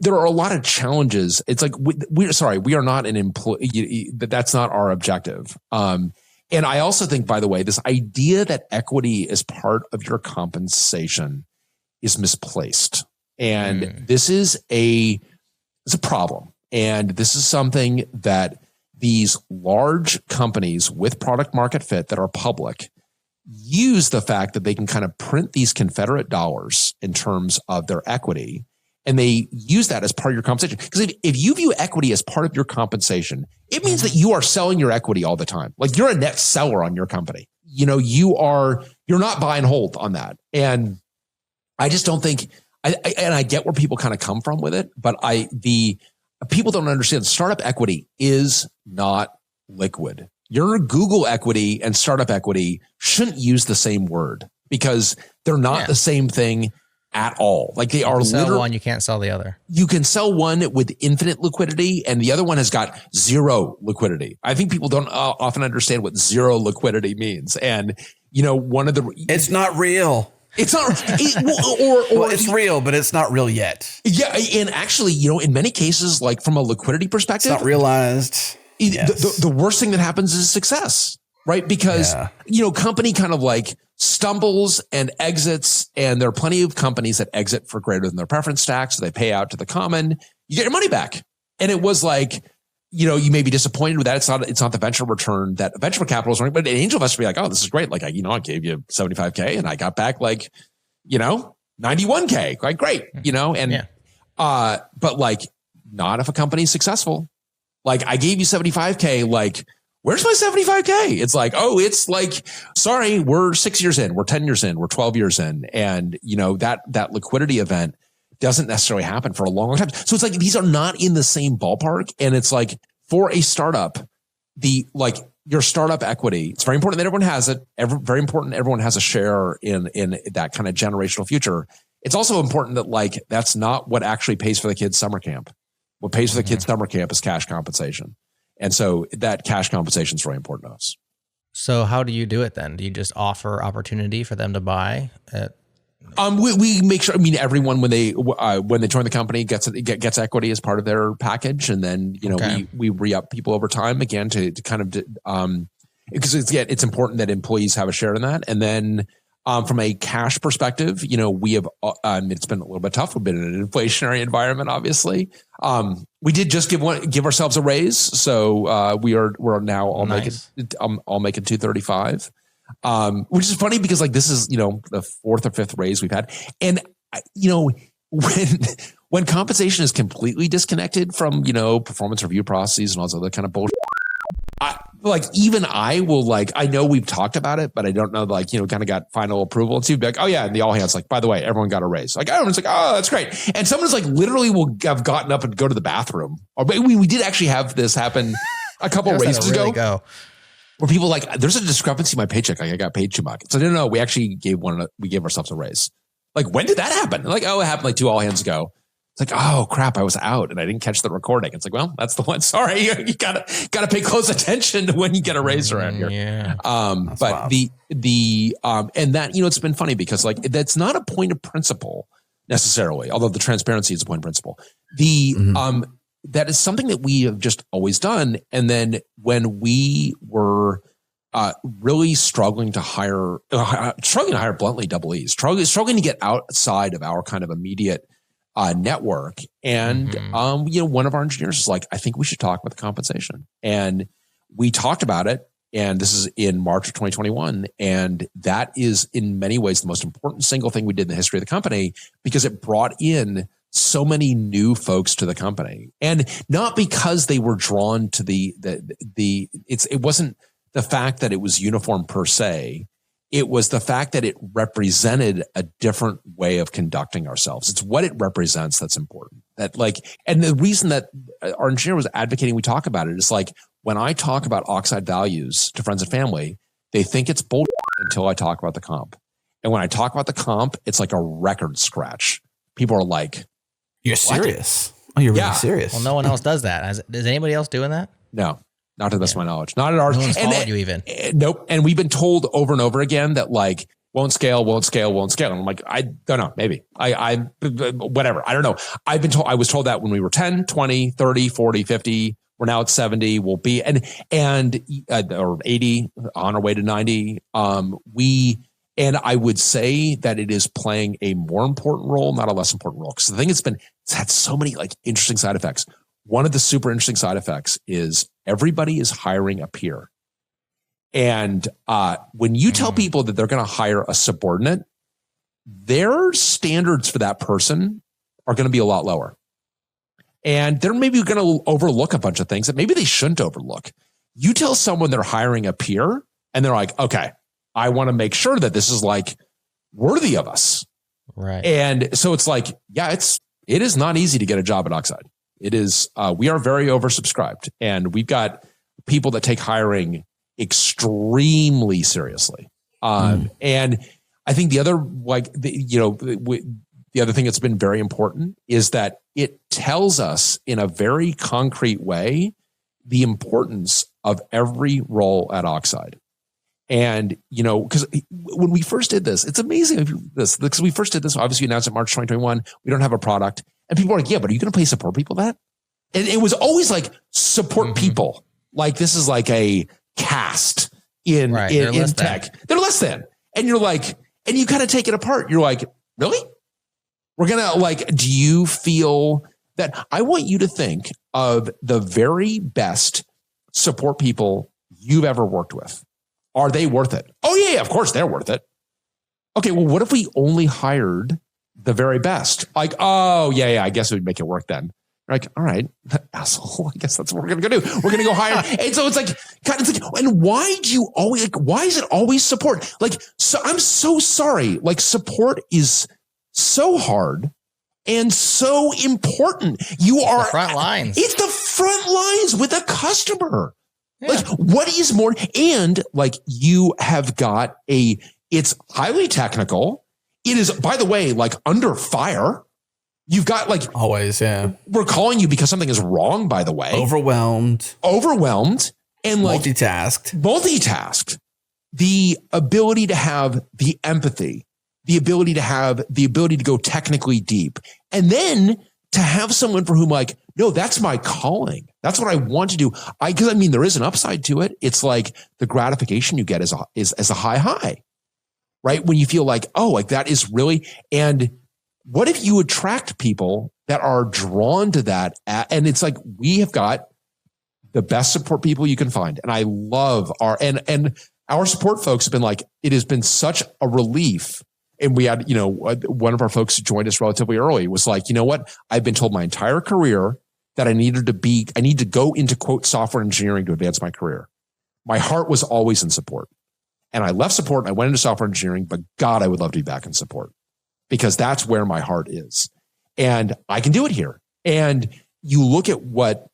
Speaker 3: there are a lot of challenges. It's like we are not an employee, that's not our objective. And I also think, by the way, this idea that equity is part of your compensation is misplaced. And this is it's a problem. And this is something that these large companies with product market fit that are public use the fact that they can kind of print these Confederate dollars in terms of their equity. And they use that as part of your compensation. Because if you view equity as part of your compensation, it means that you are selling your equity all the time. Like you're a net seller on your company. You're not buy and hold on that. And I just don't think, and I get where people kind of come from with it, but people don't understand startup equity is not liquid. Your Google equity and startup equity shouldn't use the same word because they're not the same thing at all. Like they are
Speaker 2: literally one, you can't sell the other.
Speaker 3: You can sell one with infinite liquidity and the other one has got zero liquidity. I think people don't often understand what zero liquidity means. And
Speaker 1: it's not real.
Speaker 3: It's not,
Speaker 1: it's real, but it's not real yet.
Speaker 3: Yeah. And actually, in many cases, like from a liquidity perspective,
Speaker 1: it's not realized.
Speaker 3: The worst thing that happens is success, right? Because, company kind of like stumbles and exits, and there are plenty of companies that exit for greater than their preference stack. So they pay out to the common, you get your money back. And it was like, you may be disappointed with that. It's not the venture return that venture capital is running, but an angel investor be like, oh, this is great. Like, I gave you $75K and I got back like, $91K. Like, great, but like not if a company's successful. Like I gave you $75K, like, where's my $75K? It's like, oh, it's like, sorry, we're 6 years in, we're 10 years in, we're 12 years in. And that liquidity event doesn't necessarily happen for a long, long time. So it's like, these are not in the same ballpark. And it's like for a startup, your startup equity, it's very important that everyone has it. Very important. Everyone has a share in that kind of generational future. It's also important that that's not what actually pays for the kids' summer camp. What pays for the kids' summer camp is cash compensation. And so that cash compensation is very important to us.
Speaker 2: So how do you do it then? Do you just offer opportunity for them to buy at?
Speaker 3: We make sure, everyone when they join the company gets equity as part of their package. And then, we re-up people over time again to kind of, because it's important that employees have a share in that. And then, from a cash perspective, we have, it's been a little bit tough. We've been in an inflationary environment, obviously. We did just give ourselves a raise. So, we're now all making 235. Which is funny because this is, the fourth or fifth raise we've had. And, when compensation is completely disconnected from, performance review processes and all this other kind of bullshit, like even I will like, I know we've talked about it, but I don't know, like, kind of got final approval. And so you'd be like, oh yeah. And the all hands like, by the way, everyone got a raise. Like everyone's like, oh, that's great. And someone's like literally will have gotten up and go to the bathroom. Or we did actually have this happen a couple of raises ago. Where people like, there's a discrepancy in my paycheck. Like I got paid too much. So no, we actually gave ourselves a raise. Like, when did that happen? Like, oh, it happened like 2 all hands ago. It's like, oh crap, I was out and I didn't catch the recording. It's like, well, that's the one. Sorry, you gotta pay close attention to when you get a raise around here.
Speaker 2: Yeah.
Speaker 3: But wild. And that, it's been funny because like that's not a point of principle necessarily, although the transparency is a point of principle. That is something that we have just always done. And then when we were really struggling to hire bluntly double E's, struggling to get outside of our kind of immediate network. And, one of our engineers is like, I think we should talk about the compensation. And we talked about it. And this is in March of 2021. And that is in many ways the most important single thing we did in the history of the company because it brought in so many new folks to the company. And not because they were drawn to it wasn't the fact that it was uniform per se. It was the fact that it represented a different way of conducting ourselves. It's what it represents that's important. And the reason that our engineer was advocating we talk about it is like, when I talk about Oxide values to friends and family, they think it's bullshit until I talk about the comp. And when I talk about the comp, it's like a record scratch. People are like,
Speaker 1: you're serious? Oh, you're really serious?
Speaker 2: Well, no one else does that. Is anybody else doing that?
Speaker 3: No. Not to the best of my knowledge. Not at ours.
Speaker 2: No one's followed you even.
Speaker 3: Nope. And we've been told over and over again that like won't scale. And I'm like, I don't know. Maybe whatever. I don't know. I was told that when we were 10, 20, 30, 40, 50, we're now at 70. We'll be, or 80 on our way to 90. And I would say that it is playing a more important role, not a less important role. Because the thing it's had so many like interesting side effects. One of the super interesting side effects is everybody is hiring a peer. And when you tell people that they're going to hire a subordinate, their standards for that person are going to be a lot lower. And they're maybe going to overlook a bunch of things that maybe they shouldn't overlook. You tell someone they're hiring a peer and they're like, okay, I want to make sure that this is like worthy of us.
Speaker 2: Right.
Speaker 3: And so it's like, yeah, it is not easy to get a job at Oxide. It is, we are very oversubscribed and we've got people that take hiring extremely seriously. And I think the other, the other thing that's been very important is that it tells us in a very concrete way the importance of every role at Oxide. And, because when we first did this, it's amazing because we first did this, obviously announced in March 2021, we don't have a product. And people are like, yeah, but are you going to pay support people that? And it was always like support people. Like this is like a caste in tech. They're less than. And you're like, and you kind of take it apart. You're like, really? We're going to like, do you feel that I want you to think of the very best support people you've ever worked with? Are they worth it? Oh yeah, of course they're worth it. Okay, well, what if we only hired the very best? Like, oh yeah, I guess it would make it work then. Like, all right, asshole. I guess that's what we're gonna go do. We're gonna go hire. And so it's like, and why do you always like? Why is it always support? Like, so I'm so sorry. Like, support is so hard and so important. You are
Speaker 2: the front lines.
Speaker 3: It's the front lines with a customer. Yeah. Like, what is more? And like, you have got it's highly technical. It is, by the way, like under fire. You've got like
Speaker 1: always, yeah.
Speaker 3: We're calling you because something is wrong, by the way.
Speaker 1: Overwhelmed
Speaker 3: and like multitasked. The ability to have the empathy, the ability to go technically deep. And then to have someone for whom like, no, that's my calling. That's what I want to do. Because there is an upside to it. It's like the gratification you get is a high, right? When you feel like, oh, like that is really, and what if you attract people that are drawn to that? And it's like, we have got the best support people you can find. And I love our support folks have been like, it has been such a relief. And we had, one of our folks who joined us relatively early was like, you know what? I've been told my entire career that I need to go into quote software engineering to advance my career. my heart was always in support. And I left support and I went into software engineering, but God, I would love to be back in support because that's where my heart is. And I can do it here. And you look at what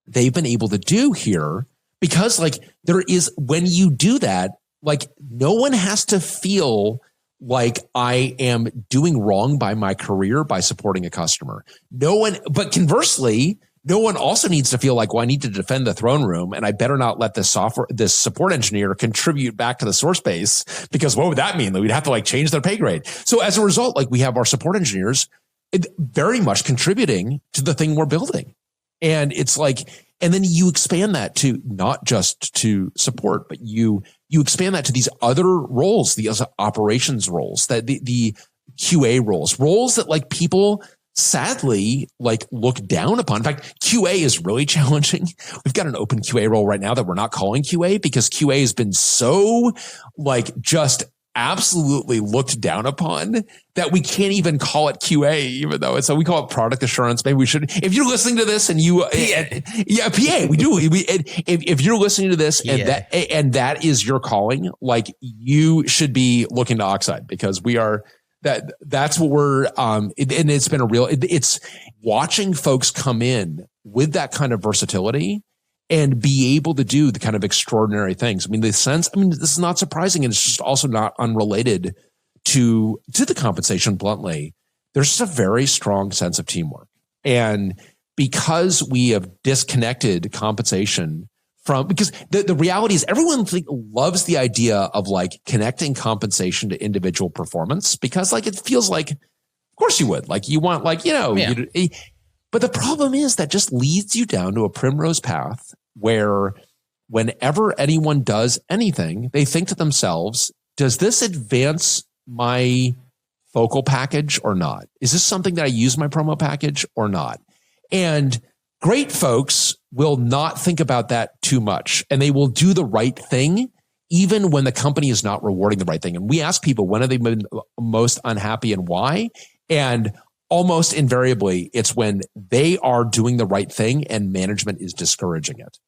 Speaker 3: they've been able to do here because like there is, when you do that, like no one has to feel like I am doing wrong by my career by supporting a customer. No one, but conversely, no one also needs to feel like, well, I need to defend the throne room and I better not let this support engineer contribute back to the source base because what would that mean? That we'd have to like change their pay grade. So as a result, like we have our support engineers very much contributing to the thing we're building. And it's like, and then you expand that to not just to support, but you expand that to these other roles, the operations roles, that the QA roles that like people sadly like look down upon. In fact, QA is really challenging. We've got an open QA role right now that we're not calling QA because QA has been so like just absolutely looked down upon that we can't even call it QA, even though so we call it product assurance. Maybe we should, if you're listening to this and you, PA, we do. If you're listening to this and that is your calling, like you should be looking to Oxide because we are, that's what we're, and it's been it's watching folks come in with that kind of versatility and be able to do the kind of extraordinary things. I mean, this is not surprising. And it's just also not unrelated to the compensation bluntly. There's just a very strong sense of teamwork. And because we have disconnected compensation from, because the reality is everyone loves the idea of like connecting compensation to individual performance because like, it feels like, of course you would, like you want like, but the problem is that just leads you down to a primrose path where whenever anyone does anything, they think to themselves, does this advance my focal package or not? Is this something that I use my promo package or not? And great folks will not think about that too much and they will do the right thing even when the company is not rewarding the right thing. And we ask people, when have they been most unhappy and why? And almost invariably, it's when they are doing the right thing and management is discouraging it.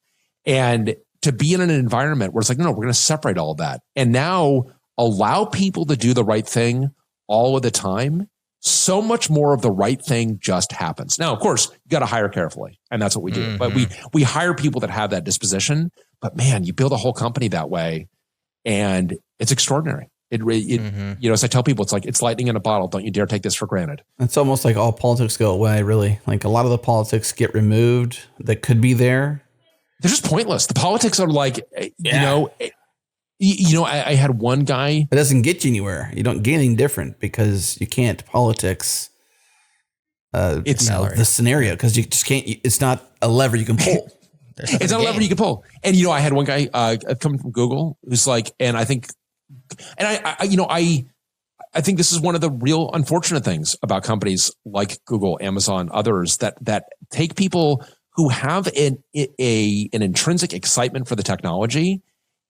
Speaker 3: And to be in an environment where it's like, no, we're going to separate all of that and now allow people to do the right thing all of the time, so much more of the right thing just happens. Now, of course, you got to hire carefully, and that's what we do. But we hire people that have that disposition. But man, you build a whole company that way, and it's extraordinary. As I tell people, it's like it's lightning in a bottle. Don't you dare take this for granted.
Speaker 1: It's almost like all politics go away, really. Like a lot of the politics get removed that could be there.
Speaker 3: They're just pointless. The politics are like, I had one guy.
Speaker 1: It doesn't get you anywhere. You don't get anything different because you can't politics the scenario because you just can't. It's not a lever you can pull.
Speaker 3: It's not a lever you can pull. And, I had one guy coming from Google who's like, and I think, and I think this is one of the real unfortunate things about companies like Google, Amazon, others that take people who have an intrinsic excitement for the technology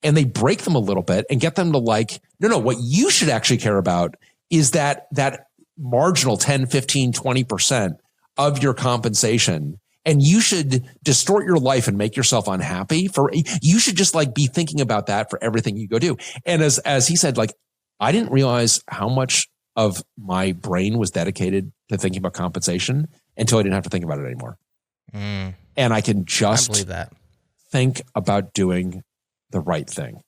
Speaker 3: and they break them a little bit and get them to like, no, what you should actually care about is that marginal 10, 15, 20% of your compensation. And you should distort your life and make yourself unhappy you should just like be thinking about that for everything you go do. And as he said, like, I didn't realize how much of my brain was dedicated to thinking about compensation until I didn't have to think about it anymore. And I can just think about doing the right thing.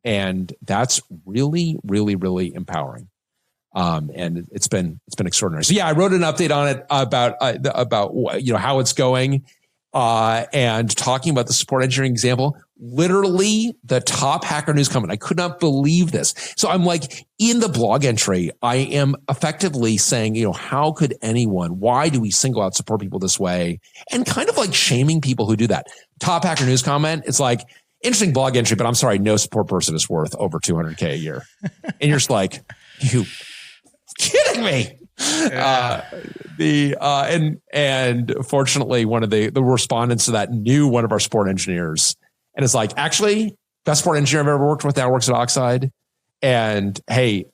Speaker 3: And that's really, really, really empowering. And it's been extraordinary. So yeah, I wrote an update on it about how it's going, and talking about the support engineering example, literally the top Hacker News comment. I could not believe this. So I'm like, in the blog entry, I am effectively saying, how could why do we single out support people this way? And kind of like shaming people who do that. Top Hacker News comment. It's like, interesting blog entry, but I'm sorry, no support person is worth over $200K a year. And you're just like, you kidding me? And fortunately, one of the respondents to that knew one of our support engineers, and it's like, actually, best support engineer I've ever worked with now works at Oxide. And hey,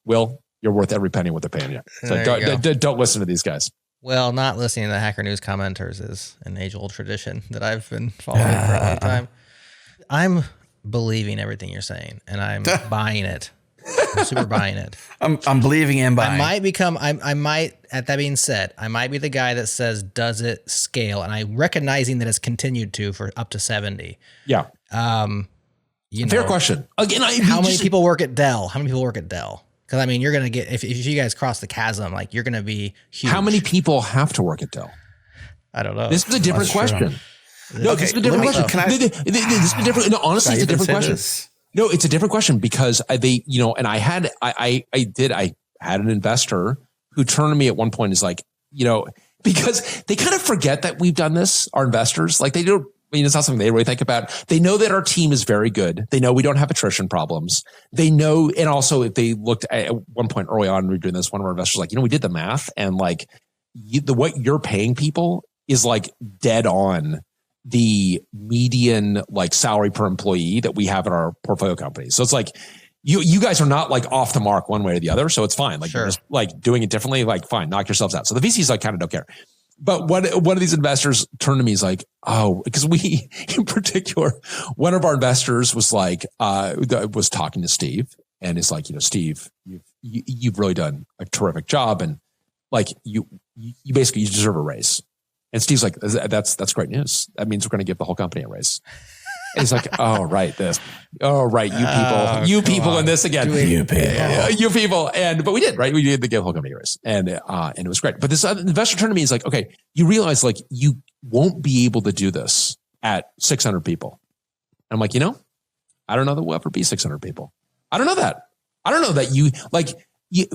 Speaker 3: Will, you're worth every penny what they're paying you. So don't listen to these guys.
Speaker 2: Well, not listening to the Hacker News commenters is an age-old tradition that I've been following for a long time. I'm believing everything you're saying, and I'm buying it. I'm super buying it.
Speaker 1: I'm believing and buying.
Speaker 2: I might, at that being said, I might be the guy that says, does it scale? And I'm recognizing that it's continued to for up to 70.
Speaker 3: Yeah. Fair question. Again,
Speaker 2: how many people work at Dell? How many people work at Dell? Because I mean, you're going to get, if you guys cross the chasm, like you're going to be huge.
Speaker 3: How many people have to work at Dell?
Speaker 2: I don't know.
Speaker 3: This is a different question. No,
Speaker 1: Okay,
Speaker 3: this is a different question. This is a different. No, honestly, it's a different question. No, it's a different question because and I had an investor who turned to me at one point and is like, because they kind of forget that we've done this, our investors, like they don't, it's not something they really think about. They know that our team is very good. They know we don't have attrition problems. They know, and also if they looked at one point early on, we were doing this, one of our investors was like, we did the math and like what you're paying people is like dead on the median like salary per employee that we have at our portfolio companies. So it's like you guys are not like off the mark one way or the other. So it's fine. Like you're just like doing it differently. Like fine, knock yourselves out. So the VCs like kind of don't care. But one of these investors turned to me, is like, oh, because we in particular, one of our investors was like was talking to Steve and is like, Steve, you've really done a terrific job and like you basically you deserve a raise. And Steve's like, that's great news. That means we're going to give the whole company a raise. And he's like, oh, right, this. Oh, right, you people, and this again. You people. But we did, right? We did give the whole company a raise. And it was great. But this other investor turned to me, he's like, okay, you realize like you won't be able to do this at 600 people. And I'm like, I don't know that we'll ever be 600 people. I don't know that. I don't know that you like, you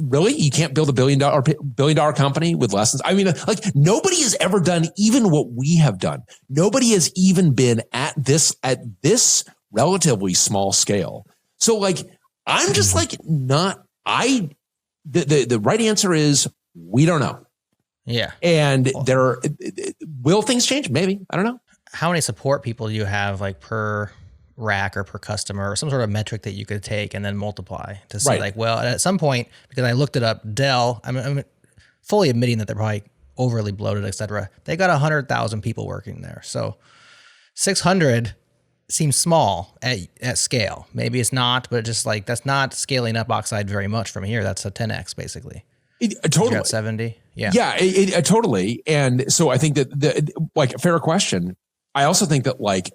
Speaker 3: can't build a $1 billion company with lessons. I mean, like nobody has ever done even what we have done. Nobody has even been at this relatively small scale. So like, I'm just like the right answer is we don't know.
Speaker 2: Yeah.
Speaker 3: And will things change? Maybe. I don't know.
Speaker 2: How many support people do you have like per rack or per customer or some sort of metric that you could take and then multiply to see like, well, at some point, because I looked it up, Dell, I'm fully admitting that they're probably overly bloated, et cetera. They got 100,000 people working there. So 600 seems small at scale. Maybe it's not, but just like, that's not scaling up Oxide very much from here. That's a 10X basically.
Speaker 3: Totally.
Speaker 2: Got 70. Yeah.
Speaker 3: Yeah, totally. And so I think that like a fair question. I also think that like,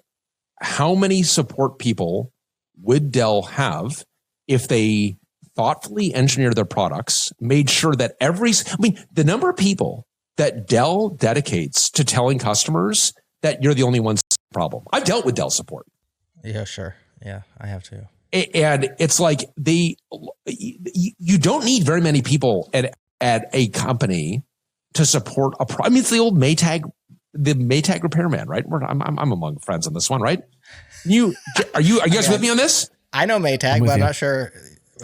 Speaker 3: how many support people would Dell have if they thoughtfully engineered their products, made sure that the number of people that Dell dedicates to telling customers that you're the only one problem. I've dealt with Dell support.
Speaker 2: Yeah, sure. Yeah, I have too.
Speaker 3: And it's like you don't need very many people at a company to support it's the old Maytag repairman, right? I'm among friends on this one, right? Are you guys with me on this?
Speaker 2: I know Maytag, but I'm not sure.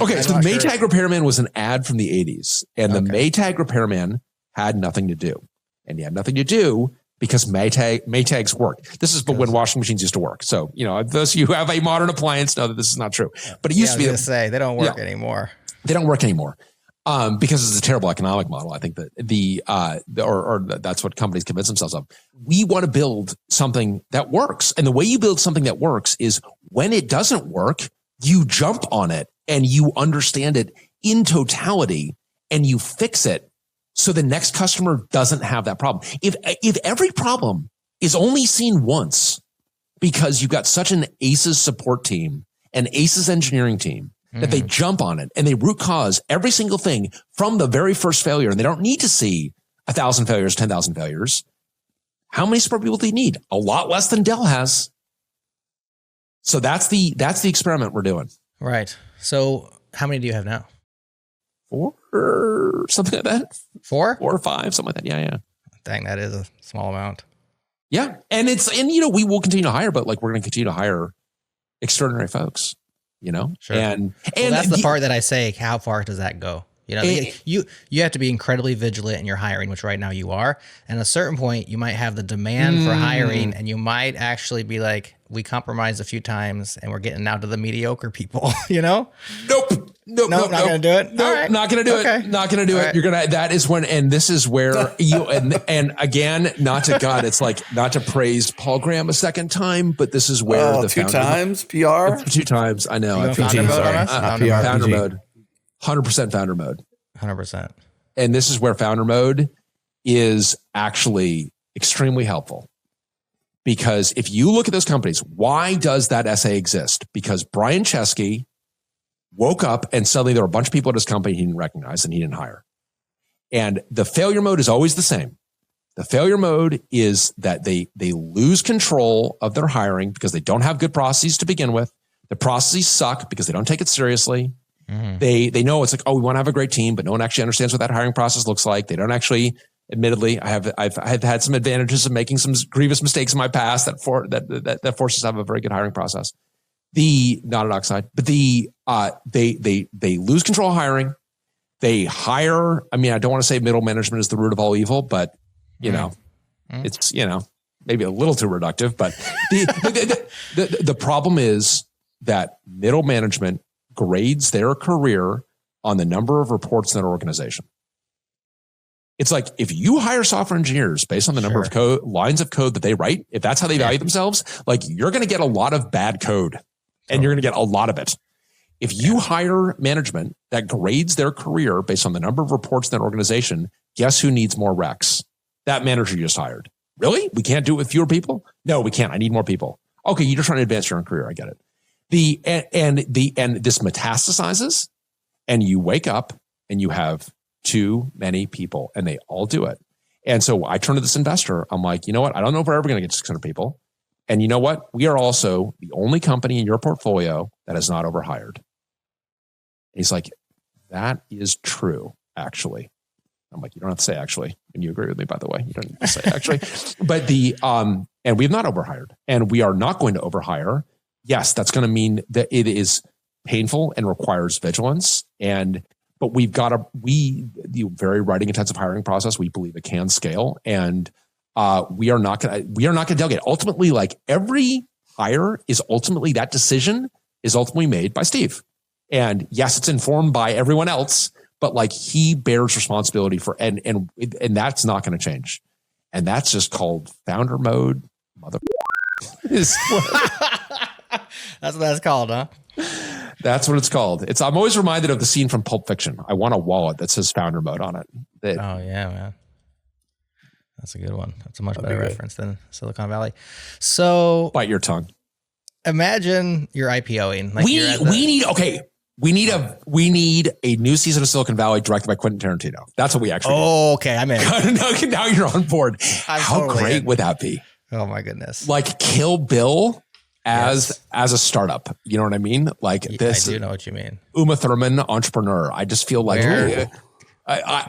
Speaker 3: Okay, so the Maytag repairman was an ad from the 80s, and the Maytag repairman had nothing to do. And he had nothing to do because Maytags worked. This is when washing machines used to work. So, those of you who have a modern appliance know that this is not true. But it used to be.
Speaker 2: They don't work anymore.
Speaker 3: They don't work anymore. Because it's a terrible economic model. I think that that's what companies convince themselves of. We want to build something that works. And the way you build something that works is when it doesn't work, you jump on it and you understand it in totality and you fix it so the next customer doesn't have that problem. If every problem is only seen once because you've got such an ACES support team, an ACES engineering team, that they jump on it and they root cause every single thing from the very first failure. And they don't need to see 1,000 failures, 10,000 failures. How many support people do you need? A lot less than Dell has. So that's the experiment we're doing.
Speaker 2: Right. So how many do you have now?
Speaker 3: 4, something like that.
Speaker 2: 4?
Speaker 3: 4 or 5, something like that. Yeah.
Speaker 2: Dang, that is a small amount.
Speaker 3: Yeah. And we will continue to hire, but like we're going to continue to hire extraordinary folks.
Speaker 2: Sure.
Speaker 3: And
Speaker 2: that's the part that I say, how far does that go? You have to be incredibly vigilant in your hiring, which right now you are. And at a certain point, you might have the demand for hiring and you might actually be like, we compromised a few times and we're getting now to the mediocre people, you know?
Speaker 3: Nope. Nope.
Speaker 2: Not going to do it.
Speaker 3: Nope.
Speaker 2: Right.
Speaker 3: Not going to do it. Not going to do it. You're going to, that is when, and this is where you, and again, not to God, it's like not to praise Paul Graham a second time, but this is where the
Speaker 1: two
Speaker 3: founder,
Speaker 1: times PR,
Speaker 3: 2 times. I know.
Speaker 2: Founder mode on us?
Speaker 3: Founder mode, 100% founder mode.
Speaker 2: 100%.
Speaker 3: And this is where founder mode is actually extremely helpful. Because if you look at those companies, why does that essay exist? Because Brian Chesky woke up and suddenly there were a bunch of people at his company he didn't recognize and he didn't hire. And the failure mode is always the same. The failure mode is that they lose control of their hiring because they don't have good processes to begin with. The processes suck because they don't take it seriously. Mm-hmm. They know it's like, oh, we want to have a great team, but no one actually understands what that hiring process looks like. They don't actually, admittedly, I've had some advantages of making some grievous mistakes in my past that forces us to have a very good hiring process. Not at Oxide, but they lose control of hiring. They hire. I mean, I don't want to say middle management is the root of all evil, but it's, maybe a little too reductive, but the problem is that middle management grades their career on the number of reports in their organization. It's like if you hire software engineers based on the number of lines of code that they write, if that's how they value themselves, like you're going to get a lot of bad code and you're going to get a lot of it. If you hire management that grades their career based on the number of reports in that organization, guess who needs more recs? That manager you just hired. Really? We can't do it with fewer people? No, we can't. I need more people. Okay, you're just trying to advance your own career. I get it. And this metastasizes, and you wake up and you have too many people, and they all do it. And so I turn to this investor. I'm like, you know what? I don't know if we're ever going to get to 600 people. And you know what? We are also the only company in your portfolio that is not overhired. He's like, that is true, actually. I'm like, you don't have to say actually. And you agree with me, by the way. You don't need to say actually. But and we have not overhired. And we are not going to overhire. Yes, that's going to mean that it is painful and requires vigilance. But we've got the very writing intensive hiring process. We believe it can scale, and we are not going to delegate. Ultimately, like every hire is ultimately that decision is ultimately made by Steve. And yes, it's informed by everyone else, but like he bears responsibility for and that's not going to change. And that's just called founder mode.
Speaker 2: That's what that's called, huh?
Speaker 3: That's what it's called. I'm always reminded of the scene from Pulp Fiction. I want a wallet that says founder mode on it.
Speaker 2: Oh yeah, man. That's a good one. That's a much better reference than Silicon Valley. So
Speaker 3: bite your tongue.
Speaker 2: Imagine you're IPOing. Like
Speaker 3: we need a new season of Silicon Valley directed by Quentin Tarantino. That's what we actually need.
Speaker 2: Okay. I'm in.
Speaker 3: Now you're on board. How totally great would that be?
Speaker 2: Oh my goodness.
Speaker 3: Like Kill Bill as a startup. You know what I mean? Like this.
Speaker 2: I do know what you mean.
Speaker 3: Uma Thurman, entrepreneur. I just feel like
Speaker 2: where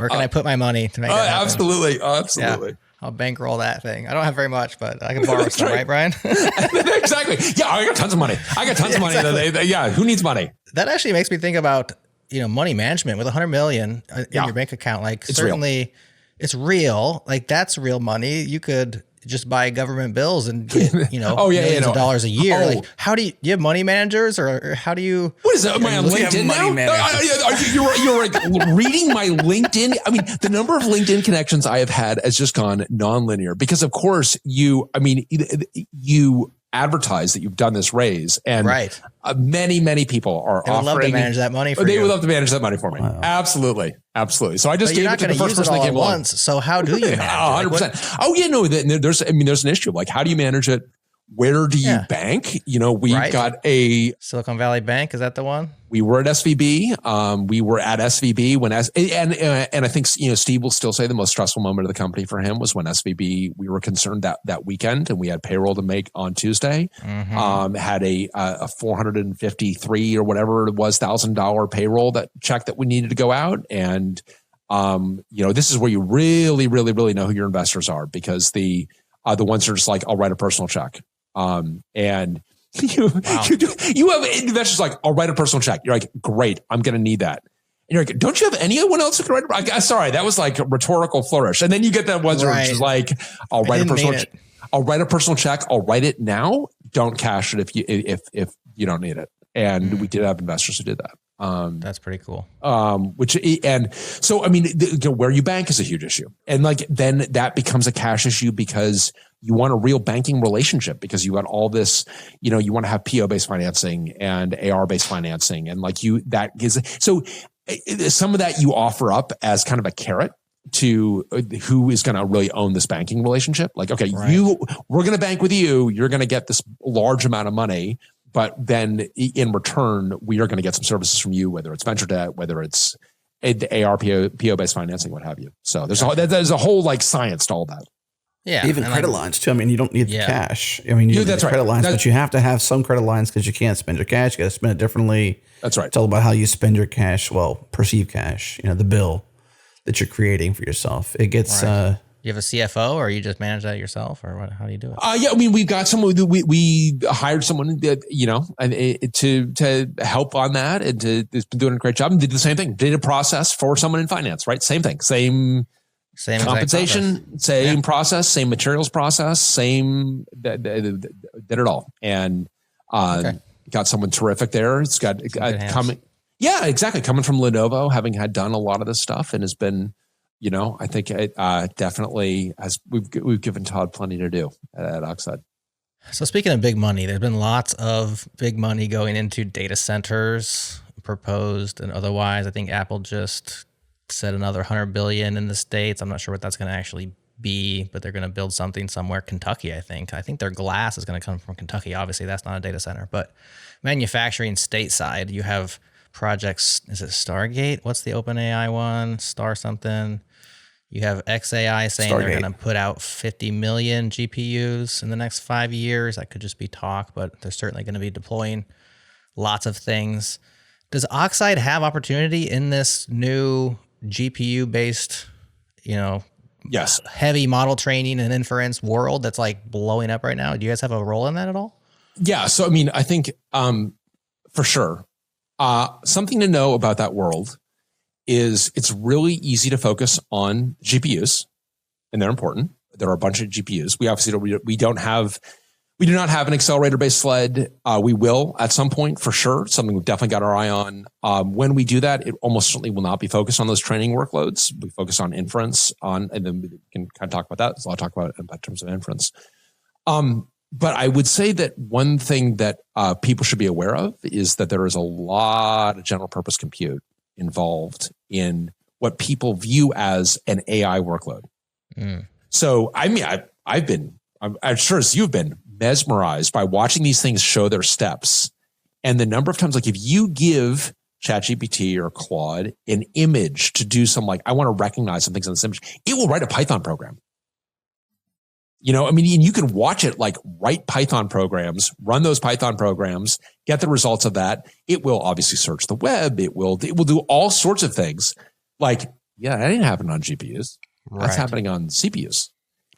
Speaker 2: can I put my money to make that happen?
Speaker 3: Absolutely.
Speaker 2: Yeah. I'll bankroll that thing. I don't have very much, but I can borrow some, right, Brian?
Speaker 3: Exactly. Yeah, I got tons of money. Exactly. Yeah, who needs money?
Speaker 2: That actually makes me think about, money management with $100 million in your bank account. Like certainly it's real. Like that's real money. You could just buy government bills and get, millions of dollars a year. Like how do you have money managers or how do you?
Speaker 3: What is that? Am I on LinkedIn now? You're like reading my LinkedIn. I mean, the number of LinkedIn connections I have had has just gone nonlinear because of course you advertise that you've done this raise and many people are offering.
Speaker 2: They would love to manage that money for you.
Speaker 3: They would love to manage that money for me. Wow. Absolutely. So I just gave it to the first person that came along.
Speaker 2: So how do you manage
Speaker 3: 100%. Oh yeah, no, there's an issue. Like how do you manage it? Where do you bank? We've got a
Speaker 2: Silicon Valley Bank. Is that the one?
Speaker 3: We were at SVB. We were at SVB and I think, Steve will still say the most stressful moment of the company for him was when SVB, we were concerned that weekend and we had payroll to make on Tuesday, had a 453 or whatever it was, $1,000 payroll check that we needed to go out. And, this is where you really, really, really know who your investors are because the ones that are just like, I'll write a personal check. And you have investors like, I'll write a personal check. You're like, great, I'm going to need that. And you're like, don't you have anyone else who can write? Sorry, that was like a rhetorical flourish. And then you get that ones where it's just like, I'll write a personal check. I'll write a personal check. I'll write it now. Don't cash it if you don't need it. And we did have investors who did that.
Speaker 2: That's pretty cool.
Speaker 3: Where you bank is a huge issue. And like, then that becomes a cash issue because you want a real banking relationship because you got all this, you want to have PO based financing and AR based financing. And like so some of that you offer up as kind of a carrot to who is going to really own this banking relationship. Like, okay, right. We're going to bank with you. You're going to get this large amount of money. But then in return, we are going to get some services from you, whether it's venture debt, whether it's AR, PO-based financing, what have you. So there's a whole like science to all that.
Speaker 2: Yeah.
Speaker 1: Even credit lines too. I mean, you don't need the cash. I mean, you need the credit lines, but you have to have some credit lines because you can't spend your cash. You got to spend it differently.
Speaker 3: That's right.
Speaker 1: It's all about how you spend your cash. Well, perceived cash, the bill that you're creating for yourself. It gets,
Speaker 2: you have a CFO or you just manage that yourself or what? How do you do it?
Speaker 3: I mean, we've got someone, we hired someone that, to help on that and has been doing a great job and did the same thing. Did a process for someone in finance, right? Same thing, same compensation, same process, same materials process, same, did it all. And, got someone terrific there. It's got coming. Yeah, exactly. Coming from Lenovo, having had done a lot of this stuff and has been, I think it definitely has. We've given Todd plenty to do at Oxide.
Speaker 2: So speaking of big money, there's been lots of big money going into data centers, proposed and otherwise. I think Apple just said another $100 billion in the States. I'm not sure what that's going to actually be, but they're going to build something somewhere. Kentucky, I think. I think their glass is going to come from Kentucky. Obviously, that's not a data center, but manufacturing stateside, you have projects. Is it Stargate? What's the OpenAI one? Star something. You have XAI saying Stargate. They're going to put out 50 million GPUs in the next 5 years. That could just be talk, but they're certainly going to be deploying lots of things. Does Oxide have opportunity in this new GPU-based,
Speaker 3: yes,
Speaker 2: heavy model training and inference world that's like blowing up right now? Do you guys have a role in that at all?
Speaker 3: Yeah. So, I mean, I think for sure, something to know about that world is it's really easy to focus on GPUs, and they're important. There are a bunch of GPUs. We obviously we do not have an accelerator-based sled. We will at some point for sure. Something we've definitely got our eye on. When we do that, it almost certainly will not be focused on those training workloads. We focus on inference and then we can kind of talk about that. There's a lot to talk about in terms of inference. But I would say that one thing that people should be aware of is that there is a lot of general purpose compute involved in what people view as an AI workload. So, I mean, I'm sure as you've been mesmerized by watching these things show their steps. And the number of times, like if you give ChatGPT or Claude an image to do some, like, I want to recognize some things in this image, it will write a Python program. I mean, and you can watch it like write Python programs, run those Python programs, get the results of that. It will obviously search the web. It will do all sorts of things. Like, yeah, that ain't happening on GPUs. Right. That's happening on CPUs.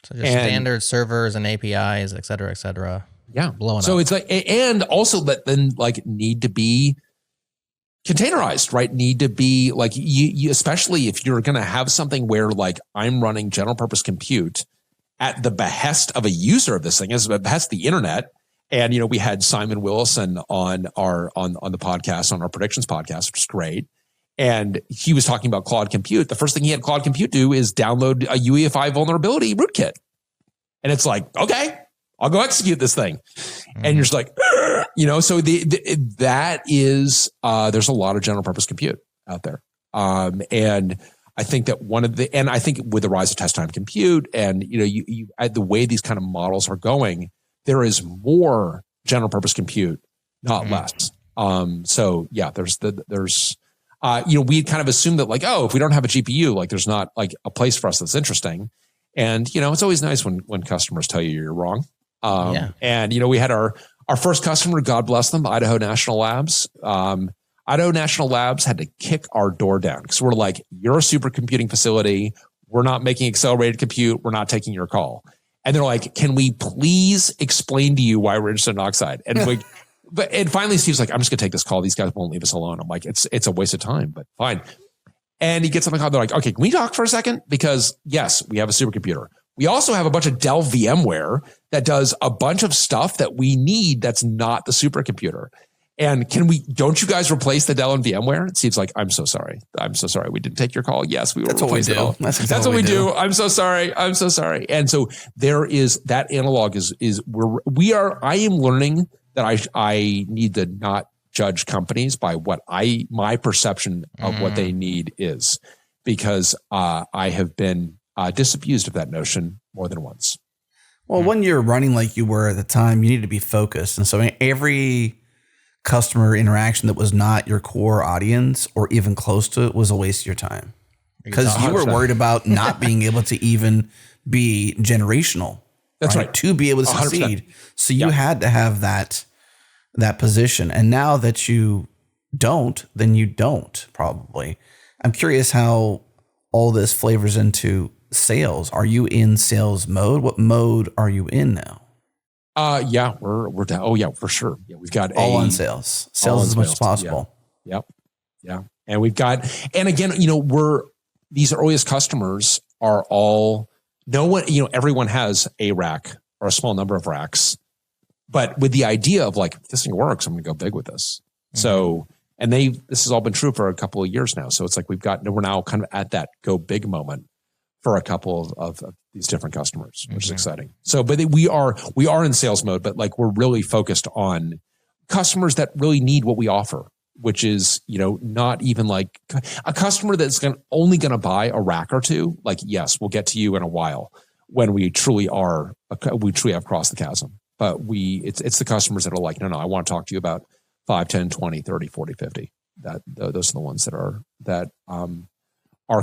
Speaker 2: So just standard servers and APIs, et cetera, blowing up.
Speaker 3: So it's like, and also that then like need to be containerized, right? Need to be like you especially if you're going to have something where like I'm running general purpose compute at the behest of a user of this thing, as the behest of the internet. And, we had Simon Willison on the podcast, on our predictions podcast, which is great. And he was talking about Claude Compute. The first thing he had Claude Compute do is download a UEFI vulnerability rootkit. And it's like, okay, I'll go execute this thing. And you're just like, so that is, there's a lot of general purpose compute out there. And I think that I think with the rise of test time compute and, you the way these kind of models are going, there is more general purpose compute, not less. So yeah, there's we kind of assumed that like, oh, if we don't have a GPU, like there's not like a place for us that's interesting. And, it's always nice when customers tell you you're wrong. And, we had our first customer, God bless them, Idaho National Labs. Idaho National Labs had to kick our door down because we're like, you're a supercomputing facility. We're not making accelerated compute. We're not taking your call. And they're like, can we please explain to you why we're interested in Oxide? And and finally Steve's like, I'm just gonna take this call. These guys won't leave us alone. I'm like, it's a waste of time, but fine. And he gets on the call. They're like, okay, can we talk for a second? Because yes, we have a supercomputer. We also have a bunch of Dell VMware that does a bunch of stuff that we need that's not the supercomputer. And don't you guys replace the Dell and VMware? It seems like, I'm so sorry. We didn't take your call. Yes, we will replace it all. That's what we do. I'm so sorry. And so there is that analog I am learning that I need to not judge companies by what my perception of what they need is, because I have been disabused of that notion more than once.
Speaker 1: Well, when you're running like you were at the time, you need to be focused. And so every customer interaction that was not your core audience or even close to it was a waste of your time, because you were worried about not being able to even be generational.
Speaker 3: That's right.
Speaker 1: To be able to succeed. 100%. So you had to have that position. And now that you don't, then you don't probably. I'm curious how all this flavors into sales. Are you in sales mode? What mode are you in now?
Speaker 3: Yeah, we're down. Oh yeah, for sure. Yeah, we've got
Speaker 1: all on sales as much as possible.
Speaker 3: Yeah. And we've got, and again, these earliest customers are all, everyone has a rack or a small number of racks, but with the idea of like, if this thing works, I'm going to go big with this. Mm-hmm. So, and this has all been true for a couple of years now. So it's like, we're now kind of at that go big moment for a couple of these different customers, which is exciting. So, but we are in sales mode, but like we're really focused on customers that really need what we offer, which is, not even like a customer that's only going to buy a rack or two. Like, yes, we'll get to you in a while when we truly have crossed the chasm. But it's the customers that are like, no, I want to talk to you about 5, 10, 20, 30, 40, 50. Those are the ones that are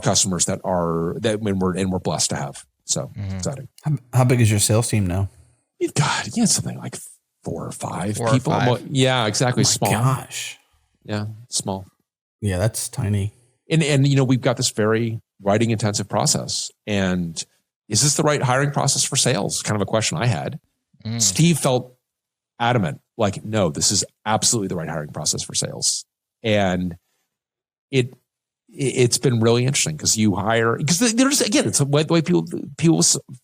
Speaker 3: customers that we're blessed to have. So exciting.
Speaker 1: How big is your sales team now?
Speaker 3: You've got something like 4 or 5 people. Yeah, exactly. Small.
Speaker 1: Gosh.
Speaker 3: Yeah, small.
Speaker 1: Yeah, that's tiny.
Speaker 3: And we've got this very writing intensive process. And is this the right hiring process for sales? Kind of a question I had. Steve felt adamant, like, no, this is absolutely the right hiring process for sales. And it's been really interesting because you hire, because there's, again, it's the way people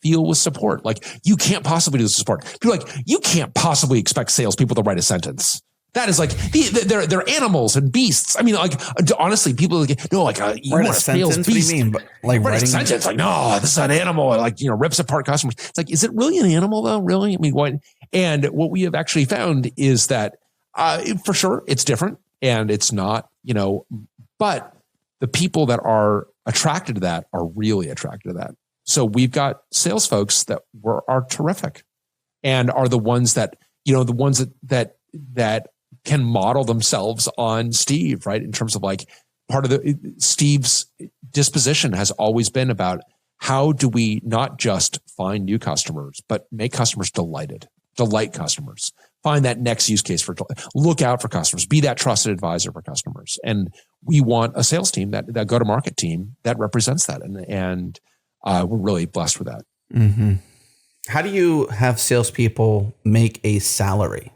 Speaker 3: feel with support. Like, you can't possibly do this support. People are like, you can't possibly expect salespeople to write a sentence. That is like, they're animals and beasts. I mean, like, honestly, people are like, no, like, you want a sales beast. What do you mean? But like writing a sentence, like, no, this is an animal. It, like, rips apart customers. It's like, is it really an animal though? Really? I mean, what? And what we have actually found is that, for sure, it's different and it's not, but the people that are attracted to that are really attracted to that. So we've got sales folks that are terrific and are the ones that, that can model themselves on Steve, right? In terms of like, part of Steve's disposition has always been about how do we not just find new customers, but make customers delight customers, find that next use case look out for customers, be that trusted advisor for customers. And we want a sales team, that go-to-market team that represents that. And we're really blessed with that. Mm-hmm.
Speaker 1: How do you have salespeople make a salary?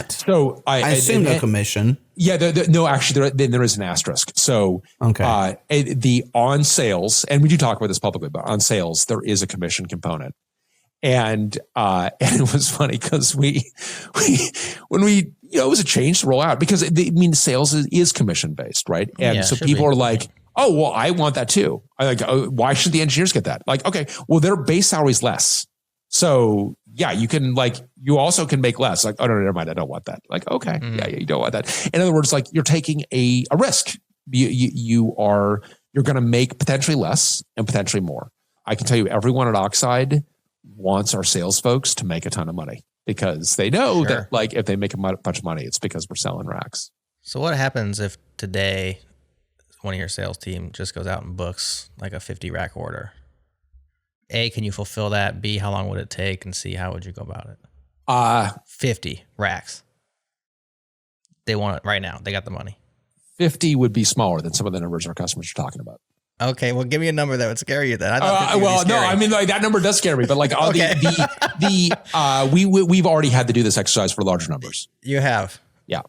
Speaker 3: So
Speaker 1: I assume no commission.
Speaker 3: Yeah, no, actually, there is an asterisk. So the on sales, and we do talk about this publicly, but on sales, there is a commission component. And it was funny because when we it was a change to roll out because sales is commission based, right? And so people are like, oh, well, I want that too. Why should the engineers get that? Like, okay, well, their base salary is less. So yeah, you can you also can make less. Like, oh no, never mind, I don't want that. Like, okay, yeah, you don't want that. In other words, like you're taking a risk. You're going to make potentially less and potentially more. I can tell you, everyone at Oxide wants our sales folks to make a ton of money because they know that like if they make a bunch of money, it's because we're selling racks.
Speaker 2: So what happens if today one of your sales team just goes out and books like a 50 rack order? A, can you fulfill that? B, how long would it take? And C, how would you go about it? 50 racks. They want it right now. They got the money.
Speaker 3: 50 would be smaller than some of the numbers our customers are talking about.
Speaker 2: Okay, well, give me a number that would scare you then.
Speaker 3: That number does scare me, but like we've already had to do this exercise for larger numbers.
Speaker 2: You have?
Speaker 3: Yeah.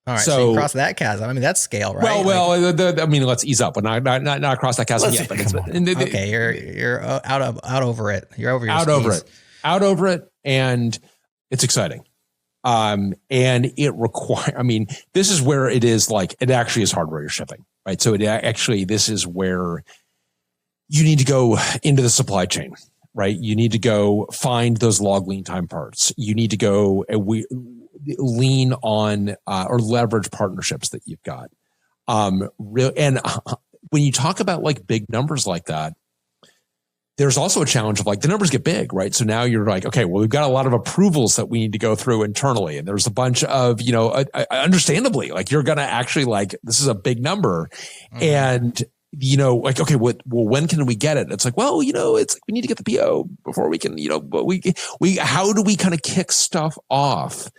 Speaker 2: All right, so you cross that chasm. I mean, that's scale, right?
Speaker 3: I mean, let's ease up, but not across that chasm yet. But
Speaker 2: okay, you're out over it. You're over your
Speaker 3: out over it, and it's exciting. And it require. I mean, this is where it is like it actually is hardware you're shipping, right? So this is where you need to go into the supply chain, right? You need to go find those log lead time parts. You need to go lean on or leverage partnerships that you've got. When you talk about like big numbers like that, there's also a challenge of like the numbers get big, right? So now you're like, okay, well, we've got a lot of approvals that we need to go through internally. And there's a bunch of, understandably, like you're going to actually like, this is a big number. Mm-hmm. And, like, okay, when can we get it? It's like, well, it's like we need to get the PO before we can, but how do we kind of kick stuff off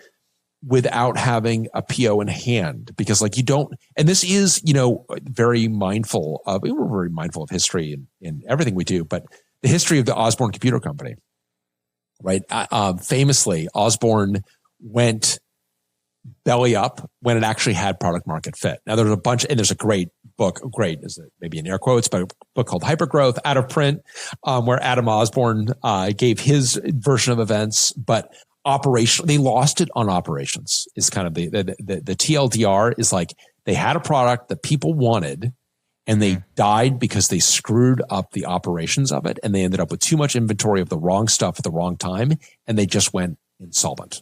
Speaker 3: without having a PO in hand? Because like you don't, and this is, we're very mindful of history in everything we do, but the history of the Osborne Computer Company, right? Famously, Osborne went belly up when it actually had product market fit. Now there's a bunch, and there's a great book, is it maybe in air quotes, but a book called Hypergrowth, out of print, where Adam Osborne gave his version of events, but they lost it on operations is kind of the TLDR is like they had a product that people wanted and they died because they screwed up the operations of it. And they ended up with too much inventory of the wrong stuff at the wrong time. And they just went insolvent.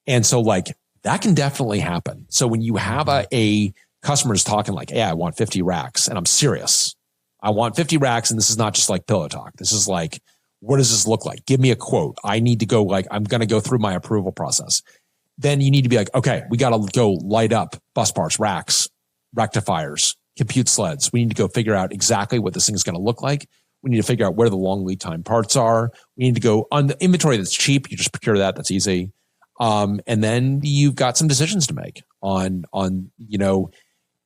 Speaker 3: And so like that can definitely happen. So when you have a customer is talking like, hey, I want 50 racks and I'm serious. I want 50 racks. And this is not just like pillow talk. This is like, what does this look like? Give me a quote. I need to go I'm going to go through my approval process. Then you need to be like, okay, we got to go light up bus bars, racks, rectifiers, compute sleds. We need to go figure out exactly what this thing is going to look like. We need to figure out where the long lead time parts are. We need to go on the inventory that's cheap. You just procure that. That's easy. And then you've got some decisions to make on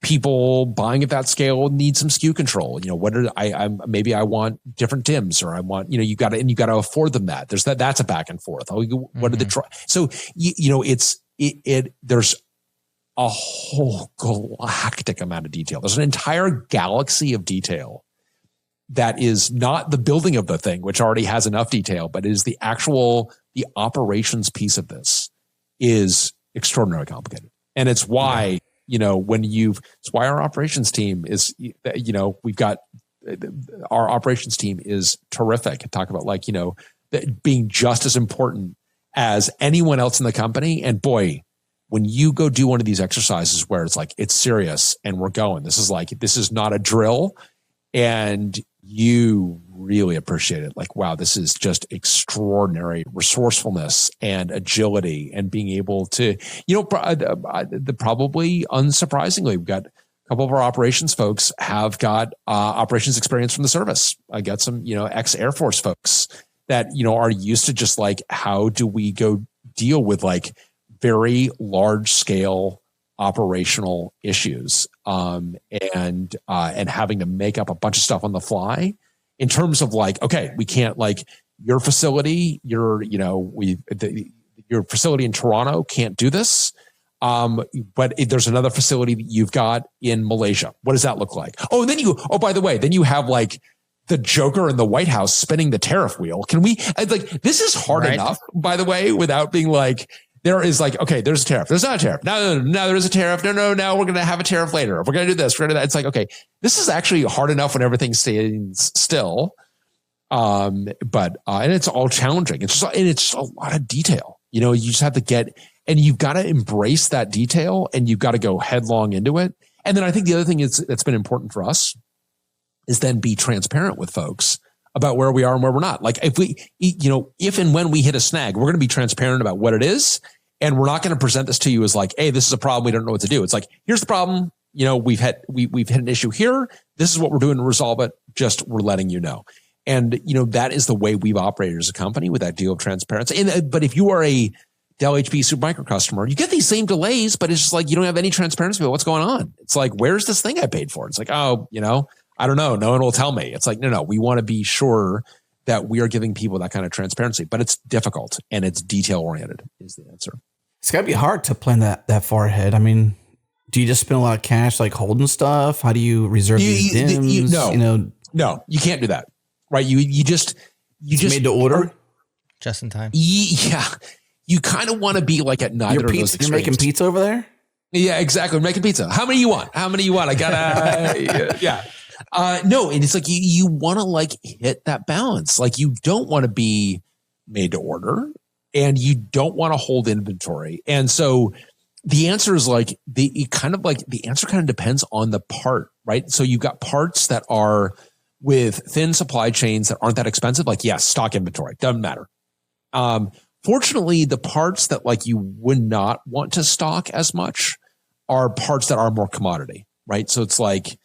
Speaker 3: people buying at that scale need some SKU control. Maybe I want different DIMMs, or I want, you got to afford them that. That's a back and forth. What are the so there's a whole galactic amount of detail. There's an entire galaxy of detail that is not the building of the thing, which already has enough detail, but is the operations piece of this is extraordinarily complicated. And it's why, it's why our operations team is, we've got our operations team is terrific and talk about like, being just as important as anyone else in the company. And boy, when you go do one of these exercises where it's like, it's serious and we're going, this is not a drill, and you really appreciate it. Like, wow, this is just extraordinary resourcefulness and agility and being able to, probably unsurprisingly, we've got a couple of our operations folks have got operations experience from the service. I got some, ex-Air Force folks that, are used to just like, how do we go deal with like very large scale operational issues, and having to make up a bunch of stuff on the fly in terms of like, okay, we can't like your facility, your facility in Toronto can't do this. But there's another facility that you've got in Malaysia. What does that look like? Oh, and then by the way, then you have like the Joker in the White House spinning the tariff wheel. Can we this is hard enough, by the way, without being like, there is like, okay, there's a tariff. There's not a tariff. No, there is a tariff. No, now we're going to have a tariff later. We're going to do this. We're going to do that. It's like, okay, this is actually hard enough when everything stays still. And it's all challenging. It's just a lot of detail. You just have to and you've got to embrace that detail and you've got to go headlong into it. And then I think the other thing that's been important for us is then be transparent with folks about where we are and where we're not. Like if and when we hit a snag, we're going to be transparent about what it is. And we're not going to present this to you as like, hey, this is a problem. We don't know what to do. It's like, here's the problem. We've hit an issue here. This is what we're doing to resolve it. Just we're letting you know. And, that is the way we've operated as a company with that deal of transparency. But if you are a Dell HP Supermicro customer, you get these same delays, but it's just like, you don't have any transparency about what's going on. It's like, where's this thing I paid for? It's like, oh, I don't know. No one will tell me. It's like, no, we want to be sure that we are giving people that kind of transparency, but it's difficult and it's detail oriented is the answer.
Speaker 1: It's gotta be hard to plan that far ahead. I mean, do you just spend a lot of cash like holding stuff? How do you reserve these DIMMs?
Speaker 3: No, you can't do that. Right. You just
Speaker 1: made to order
Speaker 2: just in time.
Speaker 3: Yeah. You kind of want to be like at neither of those extremes.
Speaker 1: You're making pizza over there?
Speaker 3: Yeah, exactly. We're making pizza. How many you want? I gotta, yeah. No, and it's like you want to like hit that balance. Like you don't want to be made to order and you don't want to hold inventory. And so the answer is like the answer kind of depends on the part, right? So you've got parts that are with thin supply chains that aren't that expensive. Like, yes, stock inventory doesn't matter. Fortunately, the parts that like you would not want to stock as much are parts that are more commodity, right? So it's like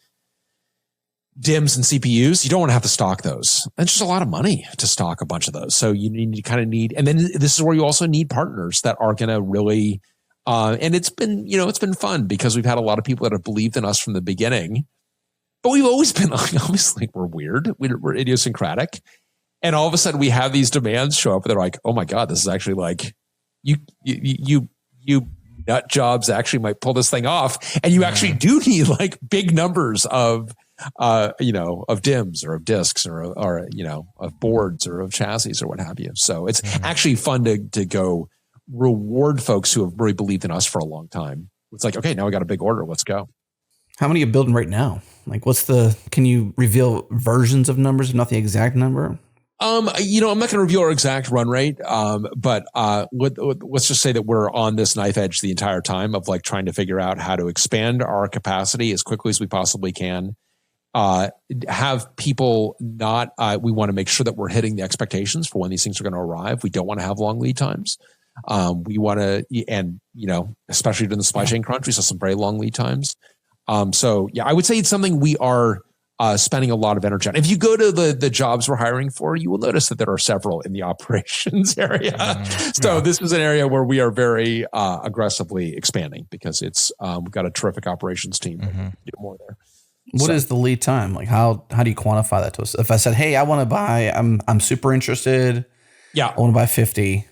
Speaker 3: DIMMs and CPUs. You don't want to have to stock those. It's just a lot of money to stock a bunch of those. So you need, and then this is where you also need partners that are going to really, and it's been fun because we've had a lot of people that have believed in us from the beginning, but we've always been like, obviously we're weird. We're idiosyncratic. And all of a sudden we have these demands show up and they're like, oh my God, this is actually like you nut jobs actually might pull this thing off. And you actually do need like big numbers of DIMMs or of disks or of boards or of chassis or what have you. So it's actually fun to go reward folks who have really believed in us for a long time. It's like, okay, now we got a big order. Let's go.
Speaker 1: How many are you building right now? Like can you reveal versions of numbers, if not the exact number?
Speaker 3: I'm not going to reveal our exact run rate. But let's just say that we're on this knife edge the entire time of like trying to figure out how to expand our capacity as quickly as we possibly can. Have people we want to make sure that we're hitting the expectations for when these things are going to arrive. We don't want to have long lead times. We want to, and especially during the supply chain crunch, we saw some very long lead times. So yeah, I would say it's something we are spending a lot of energy on. If you go to the jobs we're hiring for, you will notice that there are several in the operations area. So this is an area where we are very aggressively expanding because it's we've got a terrific operations team. Do more there.
Speaker 1: What is the lead time? Like how do you quantify that to us? If I said, hey, I want to buy, I'm super interested. Yeah. I want to buy 50.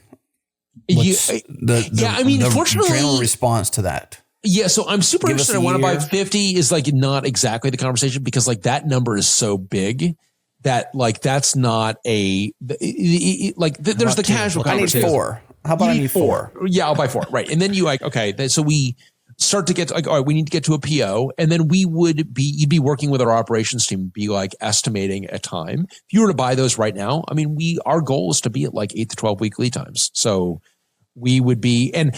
Speaker 3: Fortunately,
Speaker 1: general response to that.
Speaker 3: Yeah, so I'm super interested. I want to buy 50 is like not exactly the conversation because like that number is so big that like that's not there's the casual conversation.
Speaker 1: I need 4. How about I need 4?
Speaker 3: Yeah, I'll buy 4. Right. And then you like, okay, so we start to get like, all right, we need to get to a PO. And then you'd be working with our operations team, be like estimating a time. If you were to buy those right now, I mean, our goal is to be at like 8 to 12 week lead times. So we would be, and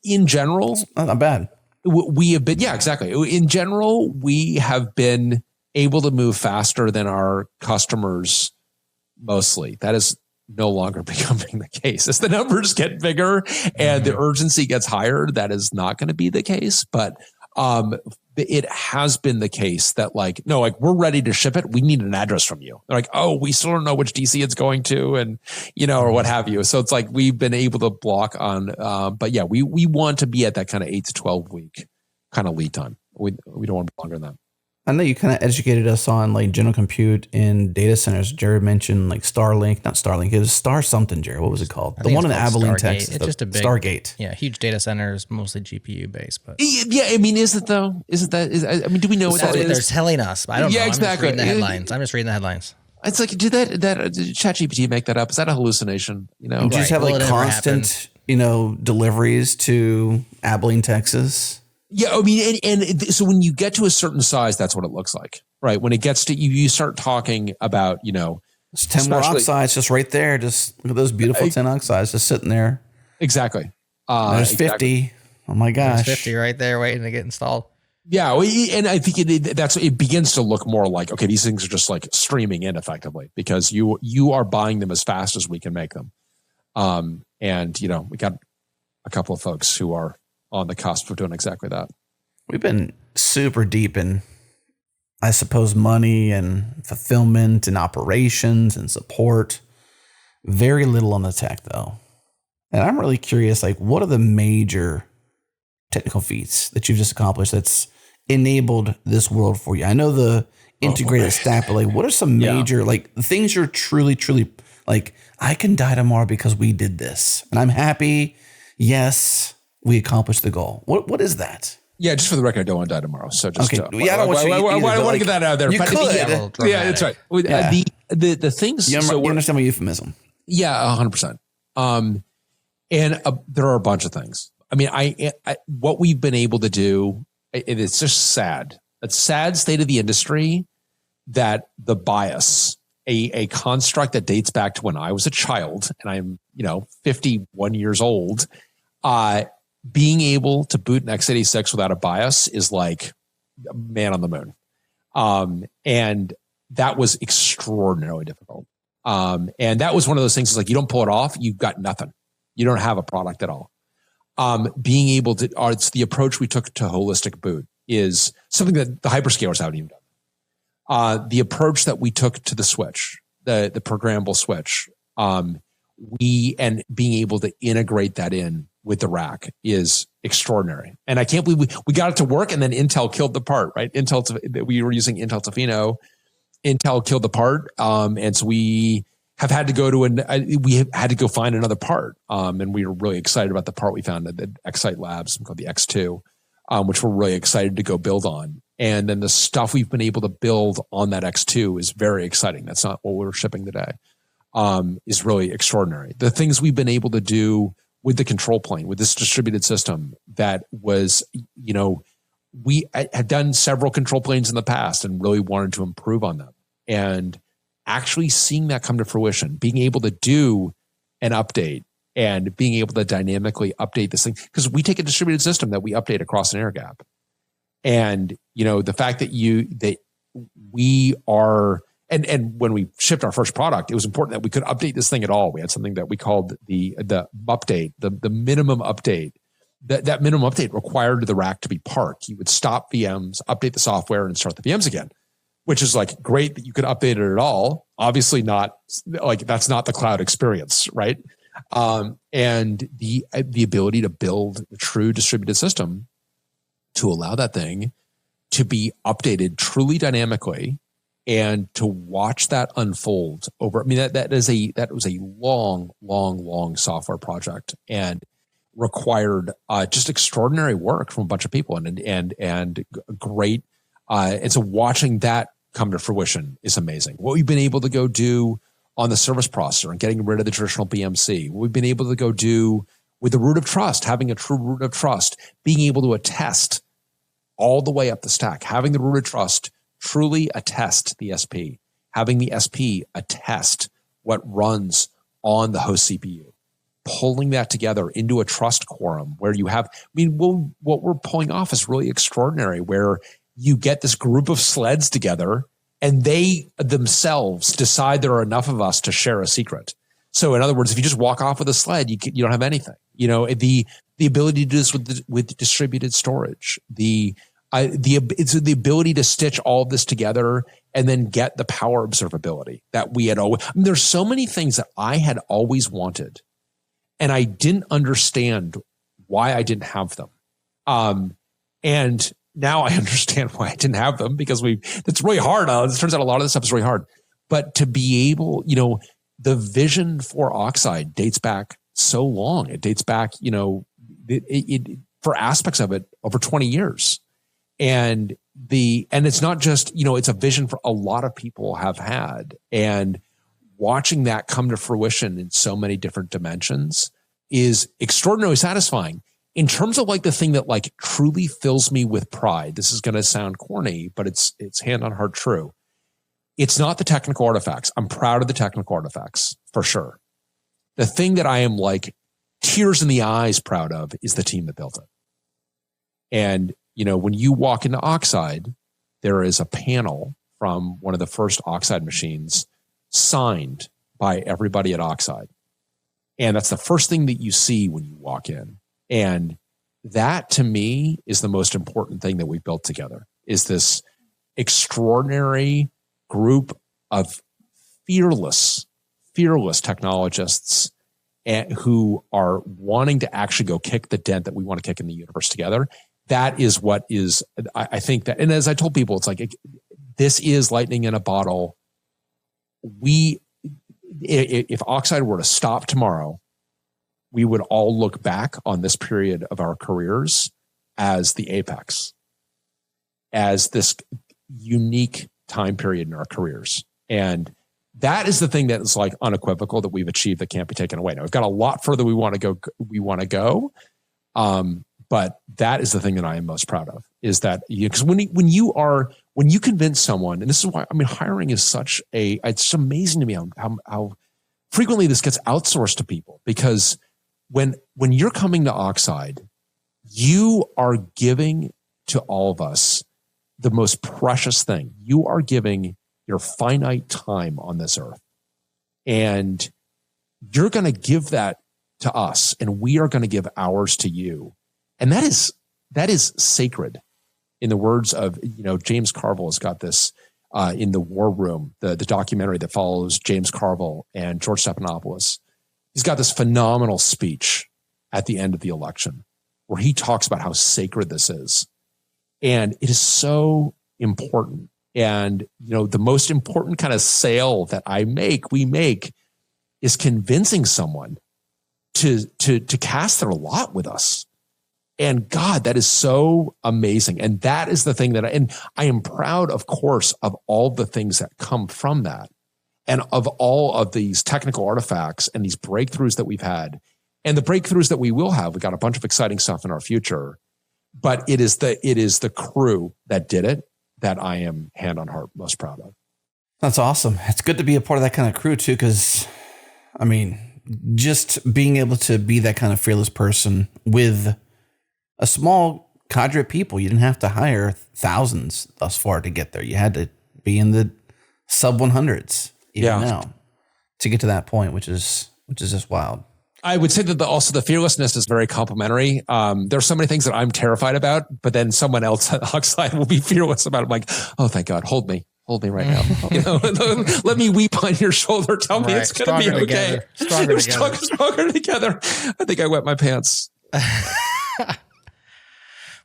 Speaker 3: in general,
Speaker 1: it's not bad.
Speaker 3: We have been, yeah, exactly. In general, we have been able to move faster than our customers mostly. That is no longer becoming the case. As the numbers get bigger and the urgency gets higher, that is not going to be the case. But it has been the case that like, no, like we're ready to ship it. We need an address from you. They're like, oh, we still don't know which DC it's going to and, or what have you. So it's like, we've been able to block on, but yeah, we want to be at that kind of 8 to 12 week kind of lead time. We don't want to be longer than that.
Speaker 1: I know you kind of educated us on like general compute in data centers. Jared mentioned like not Starlink. It was Star something, Jared. What was it called? The one in Abilene, Texas.
Speaker 2: It's just a big
Speaker 1: Stargate.
Speaker 2: Yeah, huge data centers, mostly GPU based. But
Speaker 3: yeah, I mean, is it though? I mean, do we know what that is?
Speaker 2: They're telling us. I don't know.
Speaker 3: Exactly.
Speaker 2: I'm just reading the headlines.
Speaker 3: It's like, did that ChatGPT make that up? Is that a hallucination?
Speaker 1: You just have like constant, deliveries to Abilene, Texas.
Speaker 3: Yeah, I mean, and so when you get to a certain size, that's what it looks like, right? When it gets to you start talking about,
Speaker 1: it's 10 more oxides just right there. Just look at those beautiful 10 oxides just sitting there.
Speaker 3: Exactly.
Speaker 1: There's 50. Oh my gosh,
Speaker 2: there's 50 right there waiting to get installed.
Speaker 3: Yeah, and I think it begins to look more like, okay, these things are just like streaming in effectively because you are buying them as fast as we can make them, and we got a couple of folks who are on the cusp of doing exactly that.
Speaker 1: We've been super deep in, I suppose, money and fulfillment and operations and support. Very little on the tech, though. And I'm really curious, like, what are the major technical feats that you've just accomplished that's enabled this world for you? I know the integrated stack, but like, what are some major, like, things you're truly, truly, like, I can die tomorrow because we did this. And I'm happy yes, we accomplished the goal. What is that?
Speaker 3: Yeah, just for the record, I don't want to die tomorrow. So just
Speaker 1: okay. I don't want you to
Speaker 3: want to get that out there.
Speaker 1: You could.
Speaker 3: Yeah, that's right.
Speaker 1: Yeah.
Speaker 3: The things.
Speaker 1: You understand my euphemism?
Speaker 3: Yeah, 100%. And there are a bunch of things. I mean, I what we've been able to do, it's just sad. It's sad state of the industry that the bias, a construct that dates back to when I was a child, and I'm 51 years old. Being able to boot an x86 without a BIOS is like a man on the moon. And that was extraordinarily difficult. And that was one of those things is like, you don't pull it off, you've got nothing. You don't have a product at all. Being able to, it's the approach we took to holistic boot is something that the hyperscalers haven't even done. The approach that we took to the switch, the programmable switch, and being able to integrate that in with the rack is extraordinary. And I can't believe we got it to work and then Intel killed the part, right? We were using Intel Tofino. Intel killed the part. And so we have had to go find another part. And we were really excited about the part we found at the Oxide Labs called the X2, which we're really excited to go build on. And then the stuff we've been able to build on that X2 is very exciting. That's not what we're shipping today. Is really extraordinary. The things we've been able to do with the control plane, with this distributed system that was, we had done several control planes in the past and really wanted to improve on them. And actually seeing that come to fruition, being able to do an update and being able to dynamically update this thing, because we take a distributed system that we update across an air gap. And, the fact that we are, and when we shipped our first product, it was important that we could update this thing at all. We had something that we called the update, the minimum update. That minimum update required the rack to be parked. You would stop VMs, update the software, and start the VMs again, which is like great that you could update it at all. Obviously not, like that's not the cloud experience, right? And the ability to build a true distributed system to allow that thing to be updated truly dynamically and to watch that unfold over. I mean, that was a long software project and required just extraordinary work from a bunch of people and great. And so watching that come to fruition is amazing. What we've been able to go do on the service processor and getting rid of the traditional BMC, what we've been able to go do with the root of trust, having a true root of trust, being able to attest all the way up the stack, having the root of trust truly attest the SP, having the SP attest what runs on the host CPU, pulling that together into a trust quorum where you have, what we're pulling off is really extraordinary, where you get this group of sleds together and they themselves decide there are enough of us to share a secret. So in other words, if you just walk off with a sled, you don't have anything. The ability to do this with distributed storage, it's the ability to stitch all of this together and then get the power observability that we had always. There's so many things that I had always wanted, and I didn't understand why I didn't have them. And now I understand why I didn't have them, because it's really hard. It turns out a lot of this stuff is really hard. But to be able, the vision for Oxide dates back so long. It dates back, for aspects of it over 20 years. And it's not just, it's a vision for a lot of people have had, and watching that come to fruition in so many different dimensions is extraordinarily satisfying. In terms of like the thing that like truly fills me with pride, this is going to sound corny, but it's hand on heart true. It's not the technical artifacts. I'm proud of the technical artifacts for sure. The thing that I am like tears in the eyes proud of is the team that built it. And when you walk into Oxide, there is a panel from one of the first Oxide machines signed by everybody at Oxide. And that's the first thing that you see when you walk in. And that to me is the most important thing that we built together, is this extraordinary group of fearless technologists who are wanting to actually go kick the dent that we want to kick in the universe together. That is what is, I think that, and as I told people, it's like, this is lightning in a bottle. If Oxide were to stop tomorrow we would all look back on this period of our careers as the apex, as this unique time period in our careers. And that is the thing that is like unequivocal that we've achieved that can't be taken away. Now we've got a lot further we want to go. But that is the thing that I am most proud of, is that because when you convince someone, and this is why, I mean, hiring is it's amazing to me how frequently this gets outsourced to people, because when you're coming to Oxide, you are giving to all of us the most precious thing. You are giving your finite time on this earth, and you're going to give that to us, and we are going to give ours to you. And that is sacred. In the words of, James Carville has got this in The War Room, the documentary that follows James Carville and George Stephanopoulos. He's got this phenomenal speech at the end of the election where he talks about how sacred this is. And it is so important. And, the most important kind of sale that we make is convincing someone to cast their lot with us. And God, that is so amazing. And that is the thing and I am proud, of course, of all the things that come from that, and of all of these technical artifacts and these breakthroughs that we've had, and the breakthroughs that we will have. We got a bunch of exciting stuff in our future, but it is the crew that did it that I am hand on heart most proud of.
Speaker 1: That's awesome. It's good to be a part of that kind of crew too, because I mean, just being able to be that kind of fearless person with a small cadre of people. You didn't have to hire thousands thus far to get there. You had to be in the sub 100s even now to get to that point, which is just wild.
Speaker 3: I would say that also the fearlessness is very complimentary. There's so many things that I'm terrified about, but then someone else at Oxide will be fearless about it. I'm like, oh, thank God, hold me right now. Let me weep on your shoulder. Tell me it's going to be okay. Stronger together. I think I wet my pants.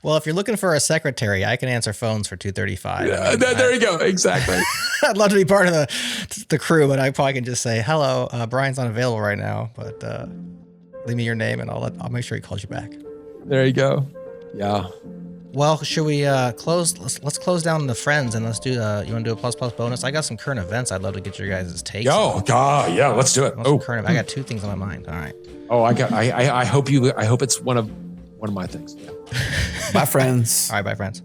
Speaker 2: Well, if you're looking for a secretary, I can answer phones for $235.
Speaker 3: Yeah, there you go. Exactly.
Speaker 2: I'd love to be part of the crew, but I probably can just say, hello, Brian's not available right now, but leave me your name and I'll make sure he calls you back.
Speaker 3: There you go. Yeah.
Speaker 2: Well, should we close? Let's close down the friends and let's do. You want to do a plus bonus? I got some current events. I'd love to get your guys' takes.
Speaker 3: Oh God, yeah, let's do it.
Speaker 2: I got two things on my mind. All right.
Speaker 3: Oh, I hope it's one of my things. Yeah.
Speaker 1: Bye, friends.
Speaker 2: All right, bye, friends.